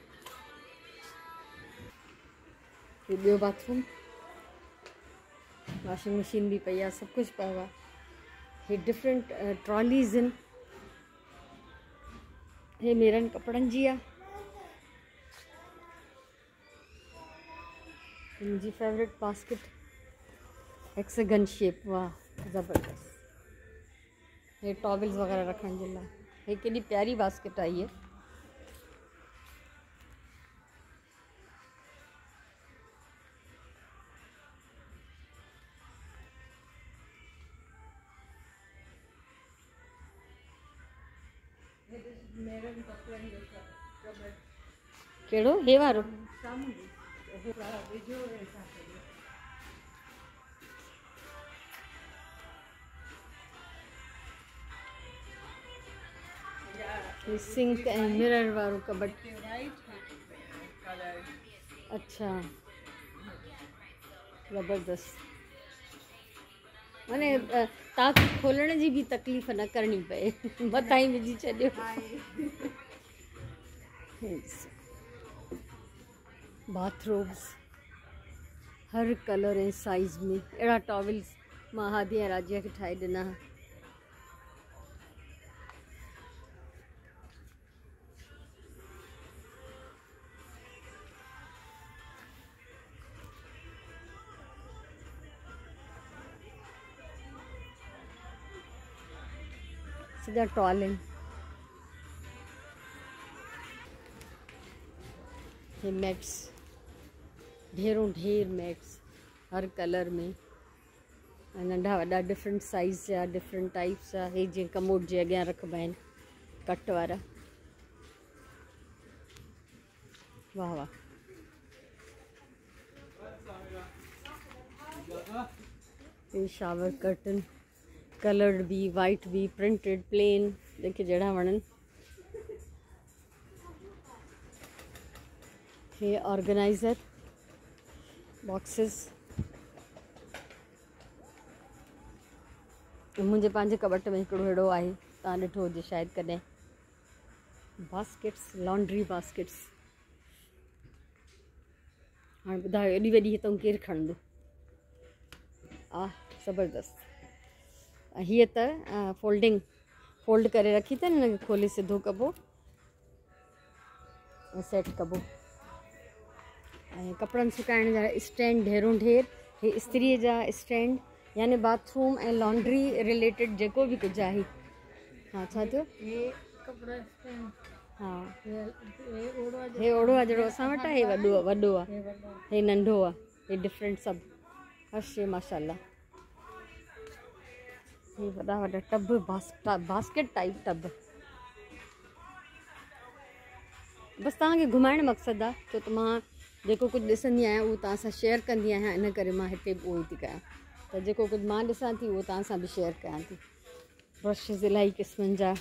हे ॿियो बाथरूम, वॉशिंग मशीन बि पई आहे, सभु कुझु पियो आहे। हे डिफरेंट ट्रॉलीज़ आहिनि। हे मेरनि कपिड़नि जी आहे। मुंहिंजी फेवरेट बास्केट, हेक्सागन शेप, वाह ज़बरदस्त। हे टॉवल्स वग़ैरह रखण जे लाइ। हे केॾी प्यारी बास्केट आहे इहा। कहिड़ो? हे वारो? सिंक ऐं मिरर वारो कबट। अच्छा ज़बरदस्त। माने तव्हांखे खोलण जी बि तकलीफ़ न करणी पए, मथां ई विझी छॾियो। बाथरोब्स हर कलर ऐं साइज़ में। अहिड़ा टॉवल्स मां हादी ऐं राजिया खे ठाहे ॾिना। सॼा टॉल आहिनि। हे मैट्स, ढेरों ढेर मैट्स हर कलर में, नंढा वॾा डिफरेंट साइज़ जा, डिफरेंट टाइप्स जा। हे जीअं कमोड जे अॻियां रखिबा आहिनि कट वारा, वाह वाह। ये शावर कर्टन, कलर्ड भी, वाइट भी, प्रिंटेड, प्लेन, जंहिंखे जहिड़ा वणनि। हे ऑर्गेनाइज़र बॉक्सिस मुंहिंजे पंहिंजे कबट में हिकिड़ो अहिड़ो आहे, तव्हां ॾिठो हुजे शायदि कॾहिं। Baskets, laundry baskets. हाणे ॿुधायो एॾी वॾी हितां केरु खणंदो? ज़बरदस्त। हीअ त फोल्ड करे रखी अथनि, हिनखे खोले सिधो कबो ऐं सेट कबो। ऐं कपिड़नि सुकाइण जा स्टैंड ढेरों ढेर। हे इस्त्रीअ जा स्टैंड, यानी बाथरूम ऐं लॉन्ड्री रिलेटेड जेको बि कुझु आहे। हा, छा थियो? हा, हे ओड़ो आहे जहिड़ो असां वटि आहे। हे वॾो आहे, हे नंढो आहे, हे डिफरेंट सभु हर शइ माशाल्लाह। हे वॾा वॾा टब, बास्केट टाइप टब। बसि तव्हांखे घुमाइण मक़सदु आहे, छो त मां जेको कुझु ॾिसंदी आहियां उहो तव्हां सां शेयर कंदी आहियां, इन करे मां हिते उहो ई थी कयां। त जेको कुझु मां ॾिसां थी उहो तव्हां सां बि शेयर कयां थी। ब्रशिस इलाही क़िस्मनि जा,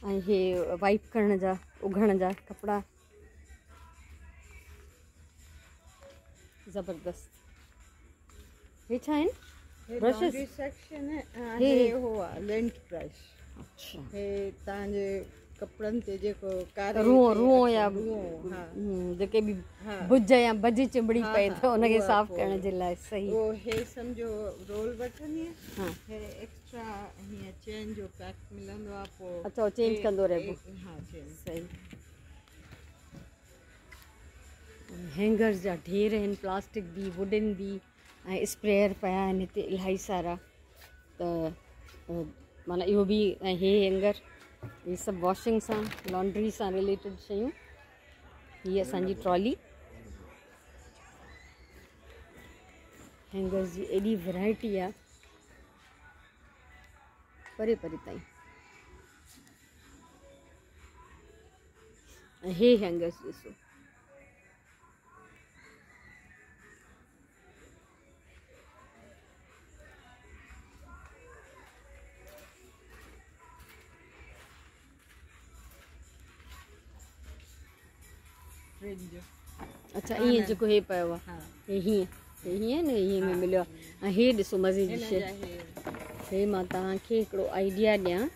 ऐं हे वाइप करण जा, उघण जा कपिड़ा, ज़बरदस्त। हे छा आहिनि? ब्रशिस सेक्शन है। हे हो आहे लेंट ब्रश। अच्छा, हे तव्हांजे कपिड़नि ते जेको रूहो या हा जेके बि भुज या भॼी चिंबड़ी पए त उनखे साफ़ करण जे लाइ सही। वो हे सम्झो रोल वठंदी आहे, हे एक्स्ट्रा हीअं चेन जो पैक मिलंदो आहे, पोइ अच्छा चेंज कंदो रहिबो। हा चेंज सही। हैंगर्स जा ढेर आहिनि, प्लास्टिक बि, वुडन बि, ऐं स्प्रेयर पिया आहिनि हिते इलाही सारा। त माना इहो बि, ऐं हे हैंगर, ये सभु वॉशिंग सां, लॉन्ड्री सां रिलेटेड शयूं। हीअ असांजी ट्रॉली। हैंगर्स जी एॾी वैरायटी आहे परे परे ताईं। ऐं हे हैंगर्स ॾिसो, अच्छा ईअं जेको हे पियो आहे, हे हीअं न हीअं में मिलियो आहे। ऐं हे ॾिसो मज़े जी शइ। हे मां तव्हांखे हिकिड़ो आइडिया ॾियां।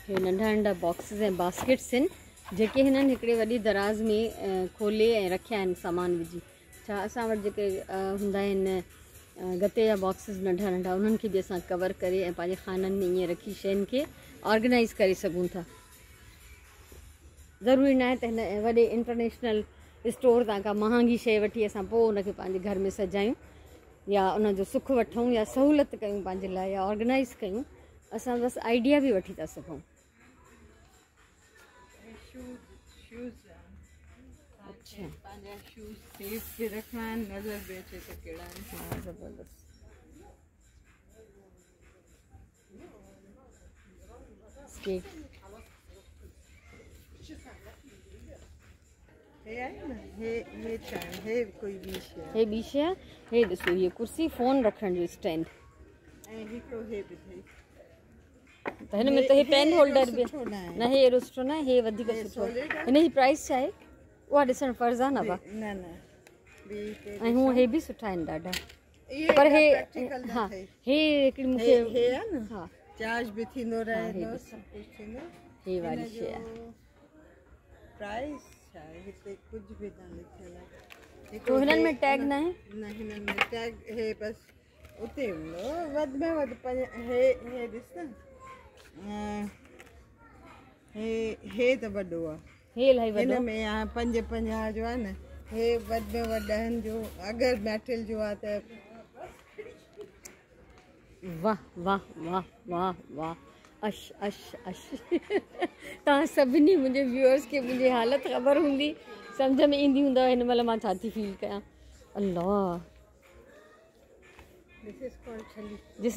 हे नंढा नंढा बॉक्सिस ऐं बास्केट्स आहिनि, जेके हिननि हिकिड़े वॾी दराज़ में खोले ऐं रखिया आहिनि सामान विझी। छा असां वटि जेके हूंदा आहिनि गते जा बॉक्सिस नंढा नंढा, उन्हनि खे बि असां कवर करे ऐं पंहिंजे खाननि में ईअं रखी शयुनि खे ऑर्गेनाइज़ करे सघूं था। ज़रूरी न आहे त हिन वॾे इंटरनेशनल स्टोर तां का महांगी शइ वठी असां पोइ उनखे पंहिंजे घर में सजायूं या उनजो सुख वठूं या सहूलियत कयूं पंहिंजे लाइ या ऑर्गेनाइज़ कयूं। असां बसि आइडिया बि वठी था सघूं। अच्छा, पंहिंजा शूज़ सेफ बि रखणा आहिनि, नज़र बि अचे त कहिड़ा आहिनि। हा, ज़बरदस्त। स्केट हे आहे न, हे छा आहे? हे कोई ॿी शइ आहे? हे ॿी शइ आहे। हे ॾिसो, हीअ कुर्सी फ़ोन रखण जो स्टैंड। ऐं हिकिड़ो हे बि अथई। त हिन में त हे पेन होल्डर बि न, हे एॾो सुठो न आहे, हे वधीक सुठो आहे। हिन जी प्राइस छा आहे उहा ॾिसणु फ़र्ज़ु आहे न बा? न ऐं हूअं हे बि सुठा आहिनि ॾाढा, पर हे हा हे हिकिड़ी मूंखे हे आहे न, हा चार्ज बि थींदो रहे, सभु कुझु थींदो। हे वारी शइ आहे। प्राइस छा आहे? हिते कुझु बि न लिखियलु आहे। तो हिननि में टैग न आहे? न, हिननि में टैग हे बसि उते हूंदो वधि में वधि। हे ॾिस न, हे त वॾो आहे, हे इलाही वॾो। हिन में 550 जो आहे न। हे वधि में वधि 10 जो, अगरि मेटल जो आहे त। वाह वाह वाह वाह वाह, अश अश अश। तव्हां सभिनी मुंहिंजे व्यूअर्स खे मुंहिंजी हालत ख़बर हूंदी, सम्झ में ईंदी हूंदव हिन महिल मां छा थी फील कयां। अल्लाह, दिस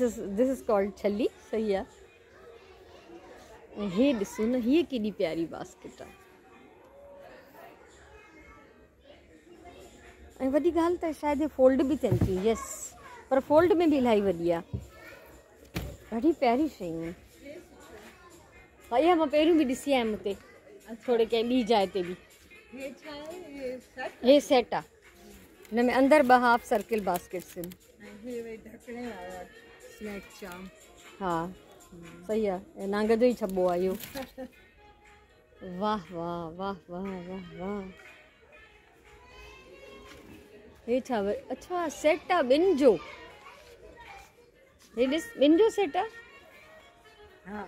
इज़ कॉल्ड छली। सही आहे। ऐं हे ॾिसो न, हीअ केॾी प्यारी बास्केट आहे। ऐं वॾी ॻाल्हि त शायदि फोल्ड बि थियनि थियूं। यस, पर फोल्ड में बि इलाही वॾी आहे। ॾाढी प्यारी शयूं आहिनि। हा, इहा मां पहिरियों बि ॾिसी आयमि हुते, थोरे कंहिं ॿी जाइ ते बि। हे छा आहे हे सेट हे सेट आहे, हिन में अंदरि 2 हाफ सर्किल बास्केट्स आहिनि। ऐं हे वरी ढकणे वारा स्नैक जाम। हा सही आहे, ऐं नांग जो ई छॿो आहे इहो। वाह वाह वाह वाह वाह वाह, हे छा अच्छा सेट आहे 2 जो, हे ॾिस 2 जो सेट आहे। हा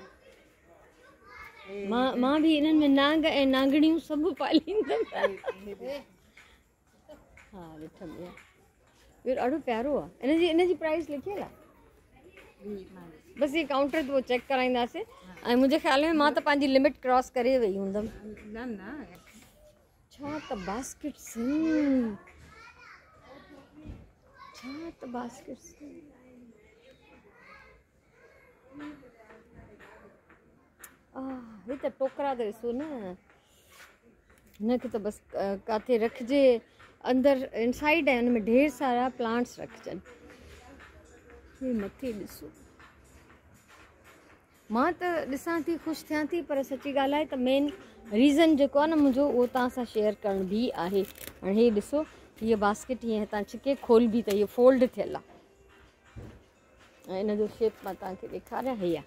मां बि इन्हनि में नांग ऐं नांगणियूं सभु पालींदमि। हा ॾिठमि इहो ॾाढो प्यारो आहे। इनजी प्राइस लिखियल आहे, बसि ये काउंटर ते वो चेक कराईंदासीं। ऐं मुंहिंजे ख़्याल में मां त पंहिंजी लिमिट क्रॉस करे वई हूंदमि। न न छा त बास्केट्स आहिनि, छा त बास्केट्स आहिनि। हे त टोकरा त ॾिसो न, हिनखे त बसि किथे रखिजे, अंदरि इनसाइड आहे, हुन में ढेर सारा प्लांट्स रखजनि। हे मथे ॾिसो, मां त ॾिसां थी ख़ुशि थियां थी, पर सची ॻाल्हि आहे त मेन रीज़न जेको आहे न मुंहिंजो, उहो तव्हां सां शेयर करण बि आहे। हाणे हे ॾिसो, हीअ बास्केट हीअं हितां छिके खोल बि त इहो फोल्ड थियल आहे, ऐं इन जो शेप मां तव्हांखे ॾेखारियां। हीअ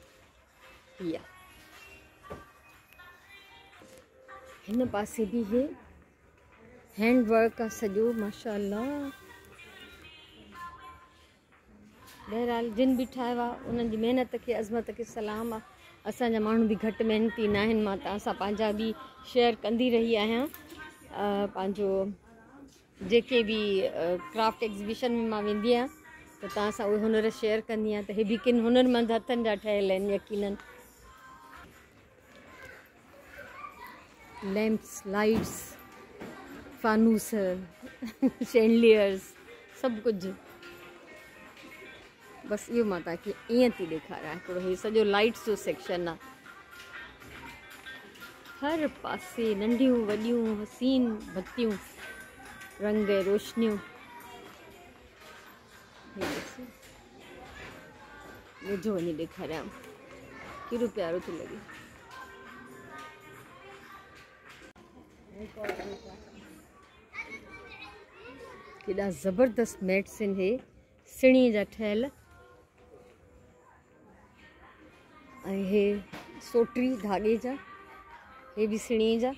हिन पासे बि हे हैंड वर्क आहे सॼो, माशाअल्लाह। बहरहाल जिन बि ठाहियो आहे उन्हनि जी महिनत खे, अज़मत खे सलाम आहे। असांजा माण्हू बि घटि महिनती न आहिनि। मां तव्हां सां पंहिंजा बि शेयर कंदी रही आहियां, पंहिंजो जेके बि क्राफ्ट एग्ज़िबिशन में मां वेंदी आहियां त तव्हां सां उहे हुनर शेयर कंदी आहियां। त हे बि किन हुनरमंद हथनि जा ठहियल आहिनि यकीननि। लैम्प्स, लाइट्स, फानूस, शैंडलियर्स, सभु कुझु। बसि इहो मां तव्हांखे ईअं थी ॾेखारियां। हिकिड़ो हीउ सॼो लाइट्स जो सेक्शन आहे, हर पासे नंढियूं वॾियूं हसीन बत्तियूं, रंग ऐं रोशनियूं। वेझो वञी ॾेखारियां, केॾो प्यारो थो लॻे। केॾा ज़बरदस्त मैट्स आहिनि हे, सिणी जा ठहियल। ऐं हे सोटी धागे जा, हे बि सिणी जा,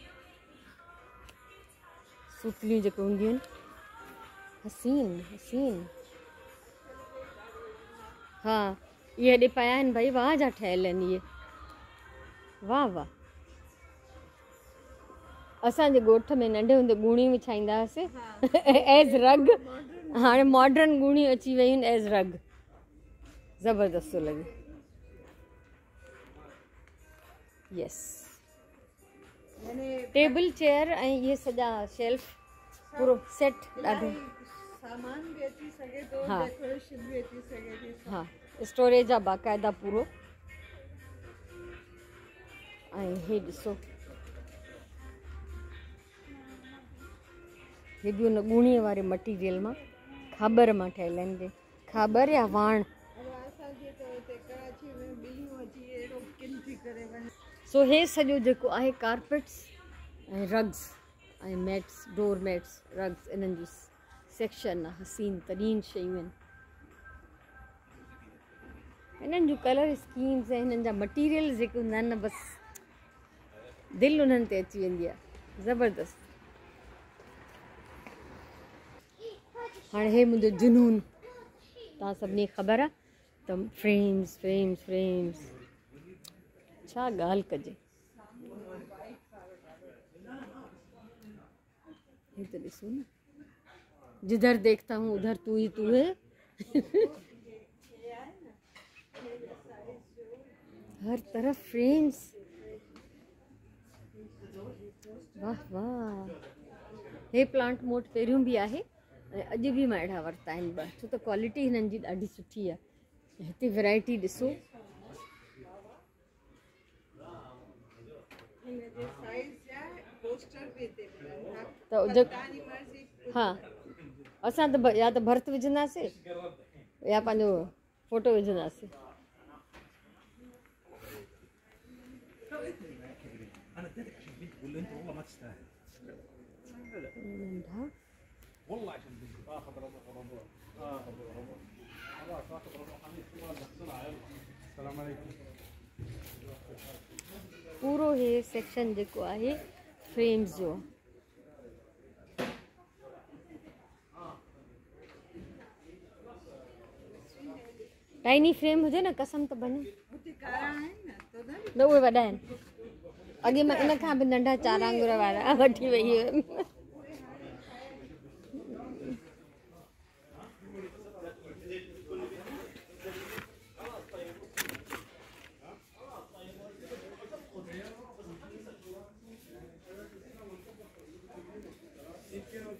सूतलियूं जेके हूंदियूं आहिनि, हसीन हसीन। हा इहे हेॾे पिया आहिनि भई, वाह जा ठहियल आहिनि इहे, वाह वाह। असांजे ॻोठ में नंढे हूंदे ॻूणियूं विछाईंदा हुआसीं एज़ रग। हाणे मॉडर्न ॻूणियूं अची वियूं आहिनि एज़ रग, ज़बरदस्त थो लॻे। यस, टेबल चेयर ऐं इहे सॼा शेल्फ पूरो सेट ॾाढो। सामान बि अची सघे थो, हा डेकोरेशन बि अची सघे थी। हा स्टोरेज आहे बाक़ाइदा पूरो। ऐं हे ॾिसो, हे बि हुन ॻूणीअ वारे मटीरियल मां, खाबर मां ठहियल आहिनि। खाबर या वाण। सो हे सॼो जेको आहे कारपेट्स ऐं रग्स ऐं मैट्स, डोर मैट्स, रग्स, इन्हनि जी सेक्शन आहे। हसीन तरीन शयूं आहिनि। हिननि जूं कलर स्कीम्स ऐं हिननि जा मटीरियल जेके हूंदा आहिनि न, बसि दिलि उन्हनि ते अची वेंदी आहे, ज़बरदस्त। हाणे हे मुंहिंजो जुनून तव्हां सभिनी खे ख़बर आहे त फ्रेम्स फ्रेम्स फ्रेम्स, छा ॻाल्हि कजे। हे त ॾिसो न, जिधर देखता हूँ उधर तू ही तू है। हर तरफ फ्रेम्स, वाह वाह। हे प्लांट मूं वटि पहिरियों बि आहे ऐं अॼु बि मां अहिड़ा वरिता आहिनि ॿ, छो त क्वालिटी हिननि जी ॾाढी सुठी आहे। हिते वैरायटी ॾिसो, त हा असां त या त भर्त विझंदासीं या पंहिंजो फोटो विझंदासीं। नंढा पूरो हे सेक्शन जेको आहे फ्रेम्स जो टाइनी फ्रेम हुजे न कसम त बने न उहे वॾा आहिनि अॻे मां इन खां बि नंढा 4 आंगुर वारा वठी वई हुयमि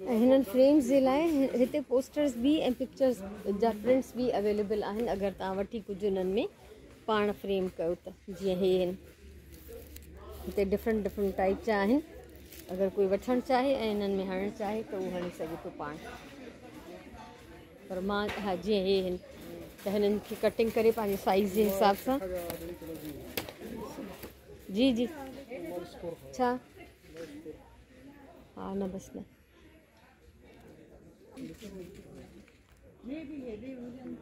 हिननि फ्रेम्स जे लाइ हिते पोस्टर्स भी ऐं पिक्चर्स जा प्रिंट्स भी अवेलेबल आहिनि अगरि तव्हां वठी कुझु हुननि में पाण फ्रेम कयो त जीअं हे आहिनि हिते डिफरेंट टाइप जा आहिनि अगरि कोई वठणु चाहे ऐं हिननि में हणणु चाहे त उहो हणी सघे थो पाण पर मां हा जीअं हे आहिनि त हिननि खे कटिंग करे पंहिंजे साइज़ जे हिसाब सां जी जी छा हा न बसि न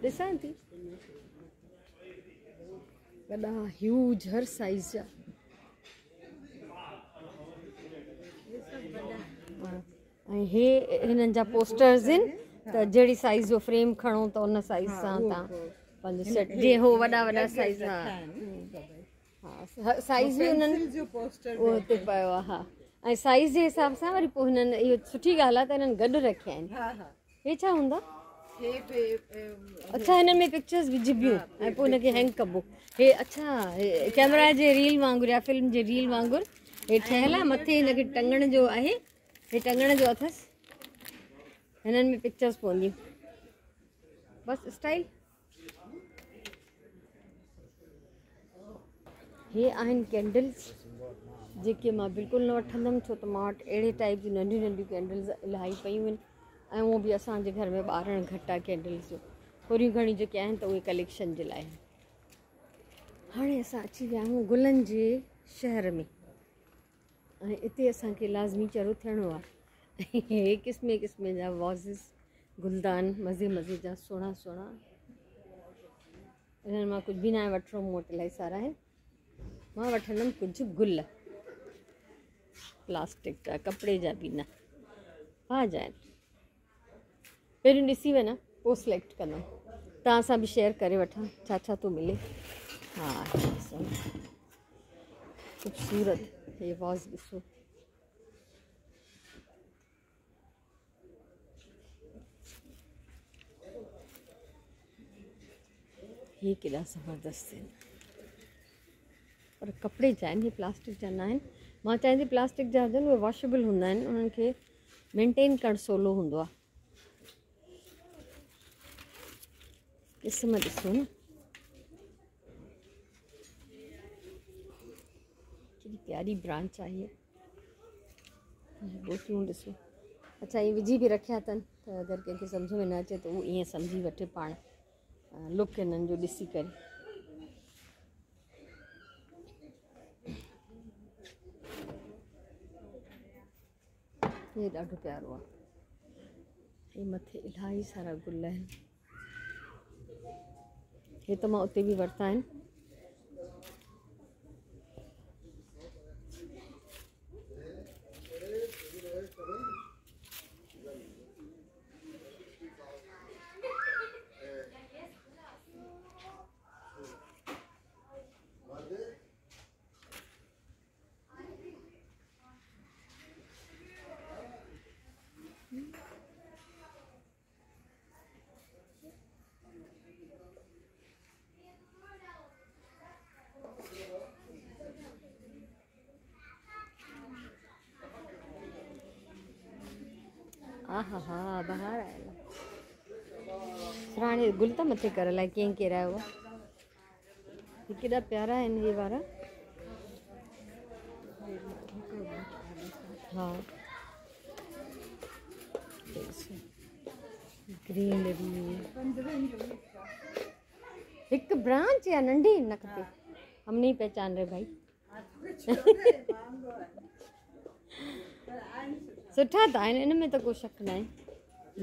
ॾिसां थी वॾा ह्यूज हर साइज़ जा ऐं हे हिननि जा पोस्टर्स आहिनि त जहिड़ी साइज़ जो फ्रेम खणो त उन साइज़ सां तव्हां पंहिंजो सेट जीअं हो वॾा साइज़ हा साइज़ बि उन्हनि उहो हिते पियो आहे हा ऐं साइज़ जे हिसाब सां वरी पोइ हिननि इहो सुठी ॻाल्हि आहे त हिननि गॾु रखिया आहिनि हे छा हूंदा अच्छा हिननि में पिक्चर्स विझबियूं ऐं पोइ हिनखे हैंग कबो हे अच्छा कैमरा जे रील वांगुरु या फिल्म जे रील वांगुरु हे ठहियलु आहे मथे हिनखे टंगण जो आहे हे टंगण जो अथसि हिननि में पिक्चर्स पवंदियूं बसि स्टाइल हे आहिनि कैंडल्स जेके मां बिल्कुलु न वठंदमि छो त मां वटि अहिड़े टाइप जी नंढियूं कैंडल्स इलाही पयूं आहिनि ऐं उहो बि असांजे घर में ॿारणु घटि आहे कैंडल्स जो थोरियूं घणी जेके आहिनि त उहे कलेक्शन जे लाइ हाणे असां अची विया आहियूं गुलनि जे शहर में ऐं हिते असांखे लाज़मी चढ़ो थियणो आहे हे क़िस्म जा वॉज़िस गुलदान मज़े जा सुहिणा हिननि मां कुझु बि न आहे वठिणो मूं वटि इलाही सारा आहिनि मां वठंदमि कुझु गुल प्लास्टिक जा कपिड़े जा बि न पंहिंजा आहिनि पहिरियों ॾिसी वञा पोइ सिलेक्ट कंदमि तव्हां सां बि शेयर करे वठां छा थो मिले हा ख़ूबसूरत हे वॉज़ ॾिसो हे केॾा ज़बरदस्त आहिनि पर कपिड़े जा आहिनि हे प्लास्टिक जा न आहिनि मां चाहींदी प्लास्टिक जा हुजनि उहे वॉशेबल हूंदा आहिनि उन्हनि खे मेंटेन करणु सवलो हूंदो आहे क़िस्म ॾिसो न केॾी प्यारी ब्रांच आहे बोटियूं ॾिसो अच्छा इहे विझी बि रखिया अथनि त अगरि कंहिंखे सम्झ में न अचे त उहो ईअं सम्झी वठे पाण लुक हिननि जो ॾिसी करे हे ॾाढो प्यारो आहे हे मथे इलाही सारा गुल आहिनि हे त मां उते बि वरिता आहिनि हा ॿाहिरि आयल सुराणे गुल त मथे करियल आहे कीअं किरायो आहे हे केॾा प्यारा आहिनि हे वारा हा ग्रीनरी हिकु ब्रांच या नंढी न खपे हम नहीं पहचान रहे भाई सुठा त आहिनि, इन में त को शक न आहे।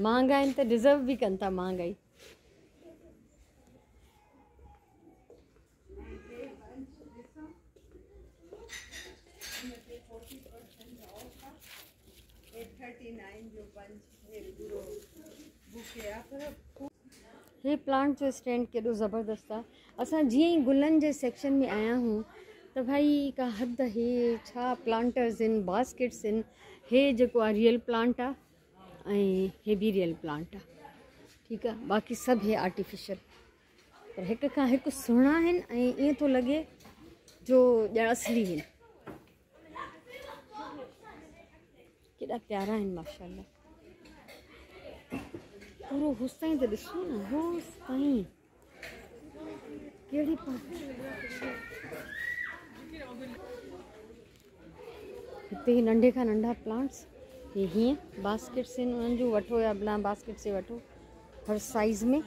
महांगा आहिनि त डिज़र्व बि कनि था महांगाई। हे प्लांट जो स्टैंड केॾो ज़बरदस्त आहे। असां जीअं ई गुलनि जे सेक्शन में आया हूं त भाई का हद, हे छा प्लांटर्स आहिनि, बास्केट्स आहिनि। हे जेको आहे रियल प्लांट आहे ऐं हे बि रियल प्लांट आहे, ठीकु आहे। बाक़ी सभु हे आर्टिफिशियल, पर हिक खां हिकु सुहिणा आहिनि ऐं ईअं थो लॻे जो ॼण असली आहिनि। केॾा प्यारा आहिनि माशाल्लाह। पूरो हुसताईं त ॾिसो न, हुसताईं कहिड़ी हिते नंढे खां नंढा प्लांट्स, हे हीअं बास्केट्स आहिनि, उन्हनि जूं वठो या बिना बास्केट से वठो, हर साइज़ में।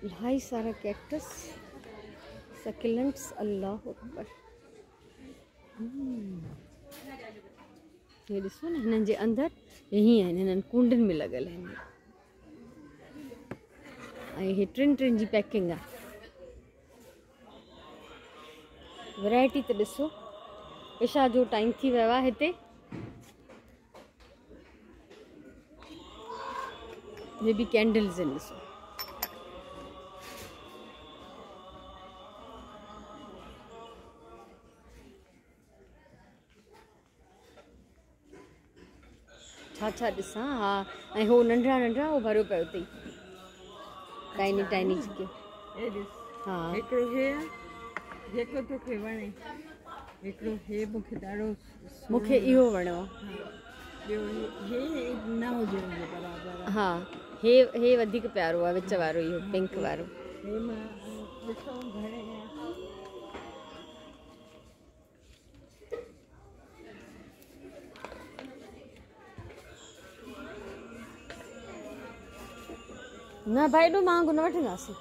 इलाही सारा कैक्टस, सकिलेंट्स, अल्लाह अकबर। हे ॾिसो न, हिननि जे अंदरि हीअं आहिनि, हिननि कुंडनि में लॻल आहिनि ऐं हे टिनि जी पैकिंग आहे। वैरायटी त ॾिसो। इशा जो टाइम थी वियो आहे हिते। हे बि कैंडल्स आहिनि, ॾिसो। छा छा ॾिसां। हा, ऐं हो नंढड़ा नंढड़ा हो भरियो पियो अथई, टाइनी टाइनी जेके। हा, हिकिड़ो हे आहे जेको तोखे वणे, हिकिड़ो हे मूंखे ॾाढो, मूंखे इहो वणियो आहे। ॿियो हे न हुजे मुंहिंजे बराबरि। हा, हे वधीक प्यारो आहे, विच वारो इहो पिंक वारो। हे मां ॾिसो घणे न भाई, एॾो महांगो न वठंदासीं।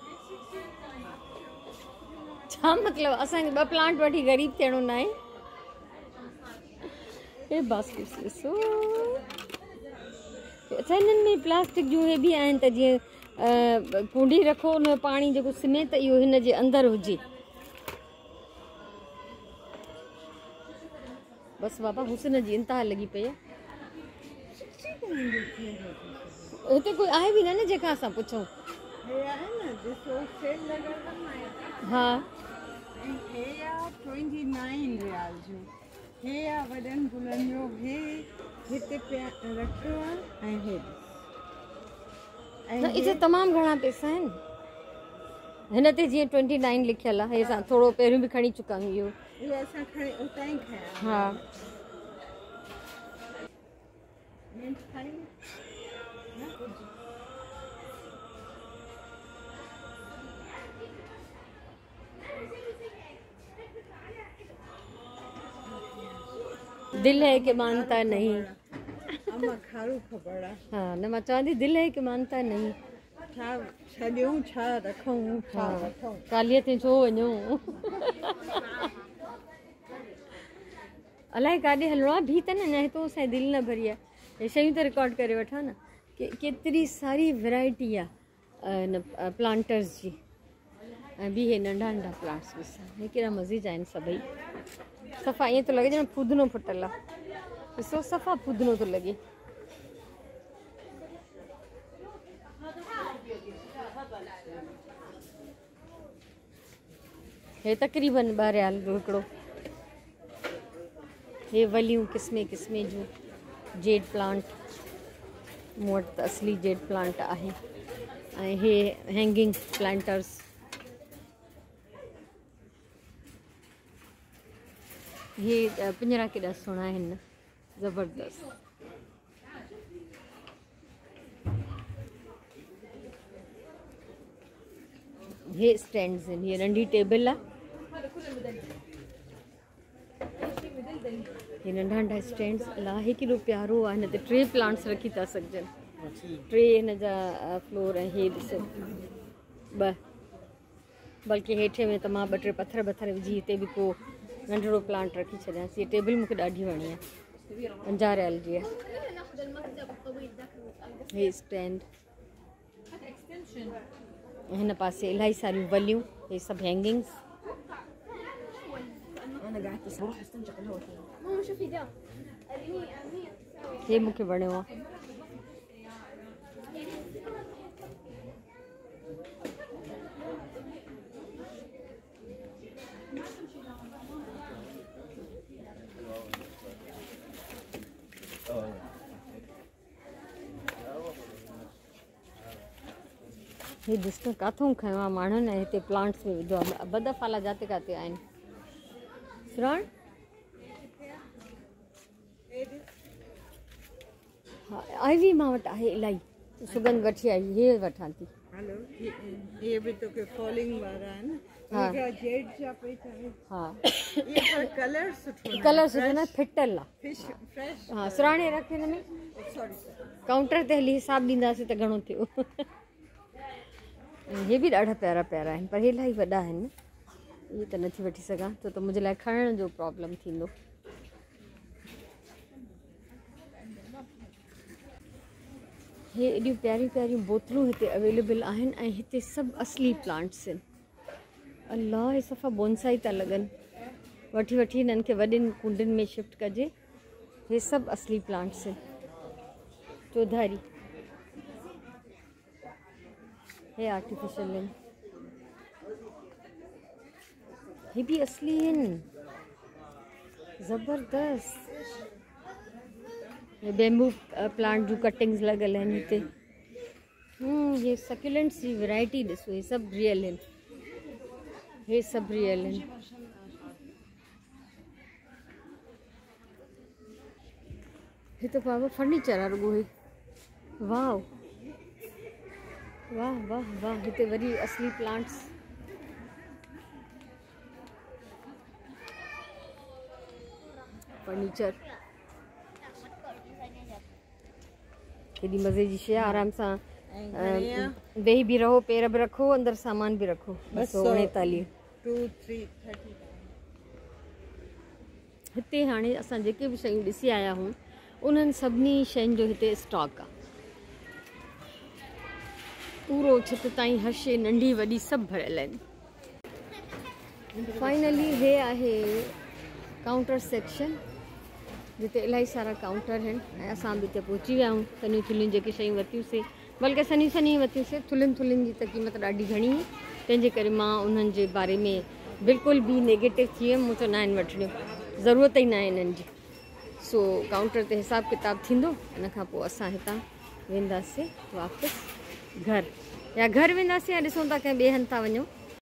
छा मतिलबु, असांखे ॿ प्लांट वठी ग़रीब थियणो न आहे। हे बास्केट्स ॾिसो। अच्छा, हिननि में प्लास्टिक जूं हे बि आहिनि त जीअं कूंडी रखो, हुन जो पाणी जेको सिमे त इहो हिन जे अंदरि हुजे। बसि बाबा, हुस्न जी इंतिहा लॻी पई आहे। हिते कोई आहे बि न जेका असां पुछूं। हे आहे न, ॾिसो सेल लॻल आहे। हा, हे आहे 29 रियाल जो। हे आहे वॾनि गुलनि जो। हे हिते रखियो आहे ऐं हे न, इते तमामु घणा पैसा आहिनि। हिन ते जीअं 29 लिखियल आहे। हे असां थोरो पहिरियों बि खणी चुका आहियूं इहो। इहो असां खणी उतां ई खयां। हा, दिल है कि मानता नहीं। अम्मा खारू ख़बर आहे। हा, न मां चवां थी, दिल है कि मानता नहीं। छा छॾियूं, छा रखूं, छा वठूं। कालीअ ते छो वञूं। अलाए काॾे हलिणो आहे, भी त न हितो असांजी दिलि न भरी आहे। हे शयूं त रिकॉर्ड करे वठां न, केतिरी सारी वैरायटी आहे हिन प्लांटर्स जी। ऐं बि हे नंढा नंढा प्लांट्स ॾिसां, हे कहिड़ा मज़े जा आहिनि सभई। सफ़ा ईअं थो लॻे ॼण फूदनो फुटल आहे। ॾिसो, सफ़ा फूदनो थो लॻे। हे तक़रीबन 2 रियाल जो हिकिड़ो। हे वलियूं क़िस्मे क़िस्मे जूं जेड प्लांट, मूं वटि त असली जेड प्लांट आहे। ऐं हे हैंगिंग प्लांटर्स। हे पिंजरा केॾा सुहिणा आहिनि, ज़बरदस्त। हे स्टैंड्स आहिनि, हीअ नंढी टेबल आहे। हे नंढा नंढा स्टैंड्स, अलाही केॾो प्यारो आहे। हिन ते 3 प्लांट्स रखी था सघजनि। 3 हिन जा फ्लोर। ऐं हे ॾिसो 2, बल्कि हेठे में त मां 2-3 पथर विझी हिते बि को नंढड़ो प्लांट रखी छॾियांसि। ये टेबल मूंखे ॾाढी वणी आहे, 50 रियाल जी आहे। हे स्टैंड, हिन पासे इलाही सारियूं वलियूं, हे सभु हैंगिंग्स। हे मूंखे वणियो आहे। हे ॾिस न किथां खयो आहे माण्हुनि, ऐं हिते प्लांट्स में विधो आहे। बदफ़ाला जाते किथे आहिनि श्रण। हा आईवी मां वटि आहे इलाही, सुगंध वठी आई, हे वठां थी। हलो ये भी तो के फॉलिंग वारा है ना। हाँ। ये जेड जा पे चाहे। हाँ ये पर कलर सुठो कलर सुठो न, फिटल आहे। Fish fresh. हाँ सुराणे रख हिन में, सॉरी काउंटर ते हली हिसाब ॾींदासीं त घणो थियो। हे बि ॾाढा प्यारा प्यारा आहिनि, पर हे इलाही वॾा आहिनि, इहे त नथी वठी सघां छो त मुंहिंजे लाइ खणण जो प्रॉब्लम थींदो। हे एॾियूं प्यारियूं प्यारियूं बोतलूं हिते अवेलेबल आहिनि, ऐं हिते सभु असली प्लांट्स आहिनि। अलाह हे सफ़ा बोनसाई था लॻनि, वठी वठी हिननि खे वॾनि कुंडनि में शिफ्ट कजे। हे सभु असली प्लांट्स आहिनि। चौधारी हे आर्टिफिशियल आहिनि, हे भी असली आहिनि, ज़बरदस्त। ये बेम्बू प्लांट जूं कटिंग्स लॻल आहिनि हिते। ये सक्यूलेंट्स जी वैरायटी ॾिसो, हे सभु रियल आहिनि, हे सभु रियल आहिनि। हे त बाबा फर्नीचर आहे रुॻो। हे वाह वाह वाह वाह, हिते वरी असली प्लांट्स। फर्नीचर केॾी मज़े जी शइ, आराम सां वेही भी रहो, पैर भी रखो, अंदर सामान भी रखो। 249 2 3 30। हिते हाणे असां जेके बि शयूं ॾिसी आया आहियूं उन्हनि सभिनी शयुनि जो हिते स्टॉक आहे, पूरो छित ताईं, हर शइ नंढी वॾी सभु भरियल आहिनि। फाइनली हे आहे काउंटर सेक्शन, जिते इलाही सारा काउंटर आहिनि, ऐं असां बि हिते पहुची विया आहियूं। सनियूं थुलियूं जेके शयूं वरितियूंसीं, बल्कि सनी सनी वरितियूंसीं, थुलियुनि जी त क़ीमत ॾाढी घणी हुई, तंहिंजे करे मां उन्हनि जे बारे में बिल्कुलु बि नेगेटिव थी वियमि। मूं चयो न आहिनि वठणियूं, ज़रूरत ई न आहे इन्हनि जी। सो काउंटर ते हिसाब किताब थींदो, इन खां पोइ असां हितां वेंदासीं वापसि घर, या घर वेंदासीं या ॾिसूं था कंहिं ॿिए हंधि था वञूं।